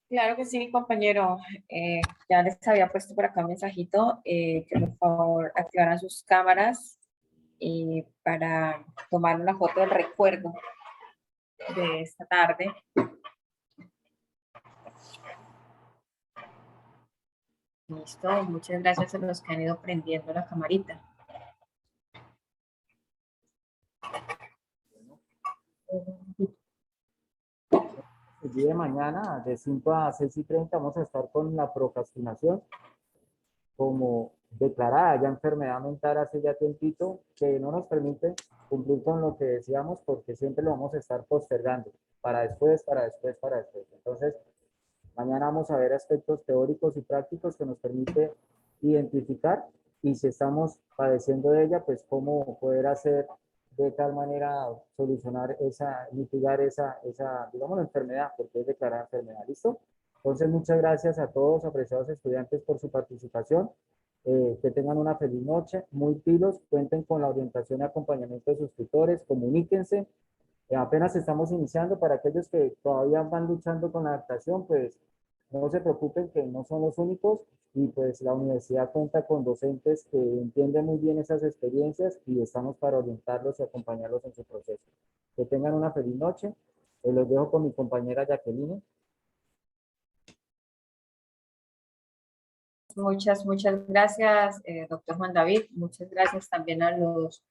Claro que sí, mi compañero. Ya les había puesto por acá un mensajito que por favor activaran sus cámaras para tomar una foto del recuerdo de esta tarde. Listo, muchas gracias a los que han ido prendiendo la camarita. El día de mañana, de 5 a 6:30, vamos a estar con la procrastinación como declarada ya enfermedad mental hace ya tiempito, que no nos permite cumplir con lo que decíamos porque siempre lo vamos a estar postergando para después, para después, para después. Entonces, mañana vamos a ver aspectos teóricos y prácticos que nos permite identificar y si estamos padeciendo de ella, pues cómo poder hacer de tal manera solucionar mitigar esa digamos, la enfermedad, porque es declarada enfermedad. ¿Listo? Entonces, muchas gracias a todos, apreciados estudiantes, por su participación. Que tengan una feliz noche, muy pilos, cuenten con la orientación y acompañamiento de sus tutores, comuníquense. Apenas estamos iniciando, para aquellos que todavía van luchando con la adaptación, pues no se preocupen que no son los únicos y pues la universidad cuenta con docentes que entienden muy bien esas experiencias y estamos para orientarlos y acompañarlos en su proceso. Que tengan una feliz noche. Los dejo con mi compañera Jacqueline. Muchas gracias, doctor Juan David. Muchas gracias también a los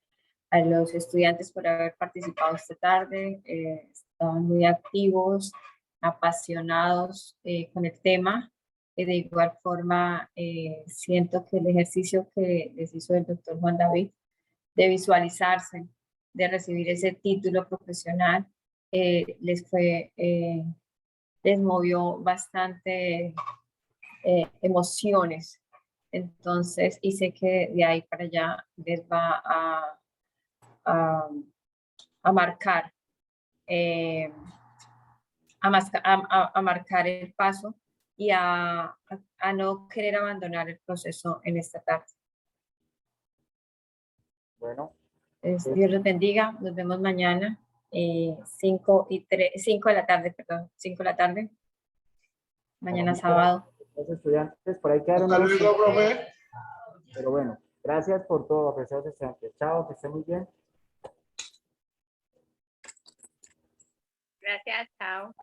estudiantes por haber participado esta tarde. Estaban muy activos, apasionados con el tema. De igual forma, siento que el ejercicio que les hizo el doctor Juan David de visualizarse, de recibir ese título profesional, les movió bastante emociones. Entonces, y sé que de ahí para allá les va a marcar, a marcar el paso y a no querer abandonar el proceso en esta tarde. Bueno. Dios los bendiga, nos vemos mañana, 5 de la tarde, perdón, 5 de la tarde, mañana sábado. Los estudiantes, por ahí quedaron. Pero bueno, gracias por todo, apreciados estudiantes. Chao, que estén muy bien. Gracias, chao.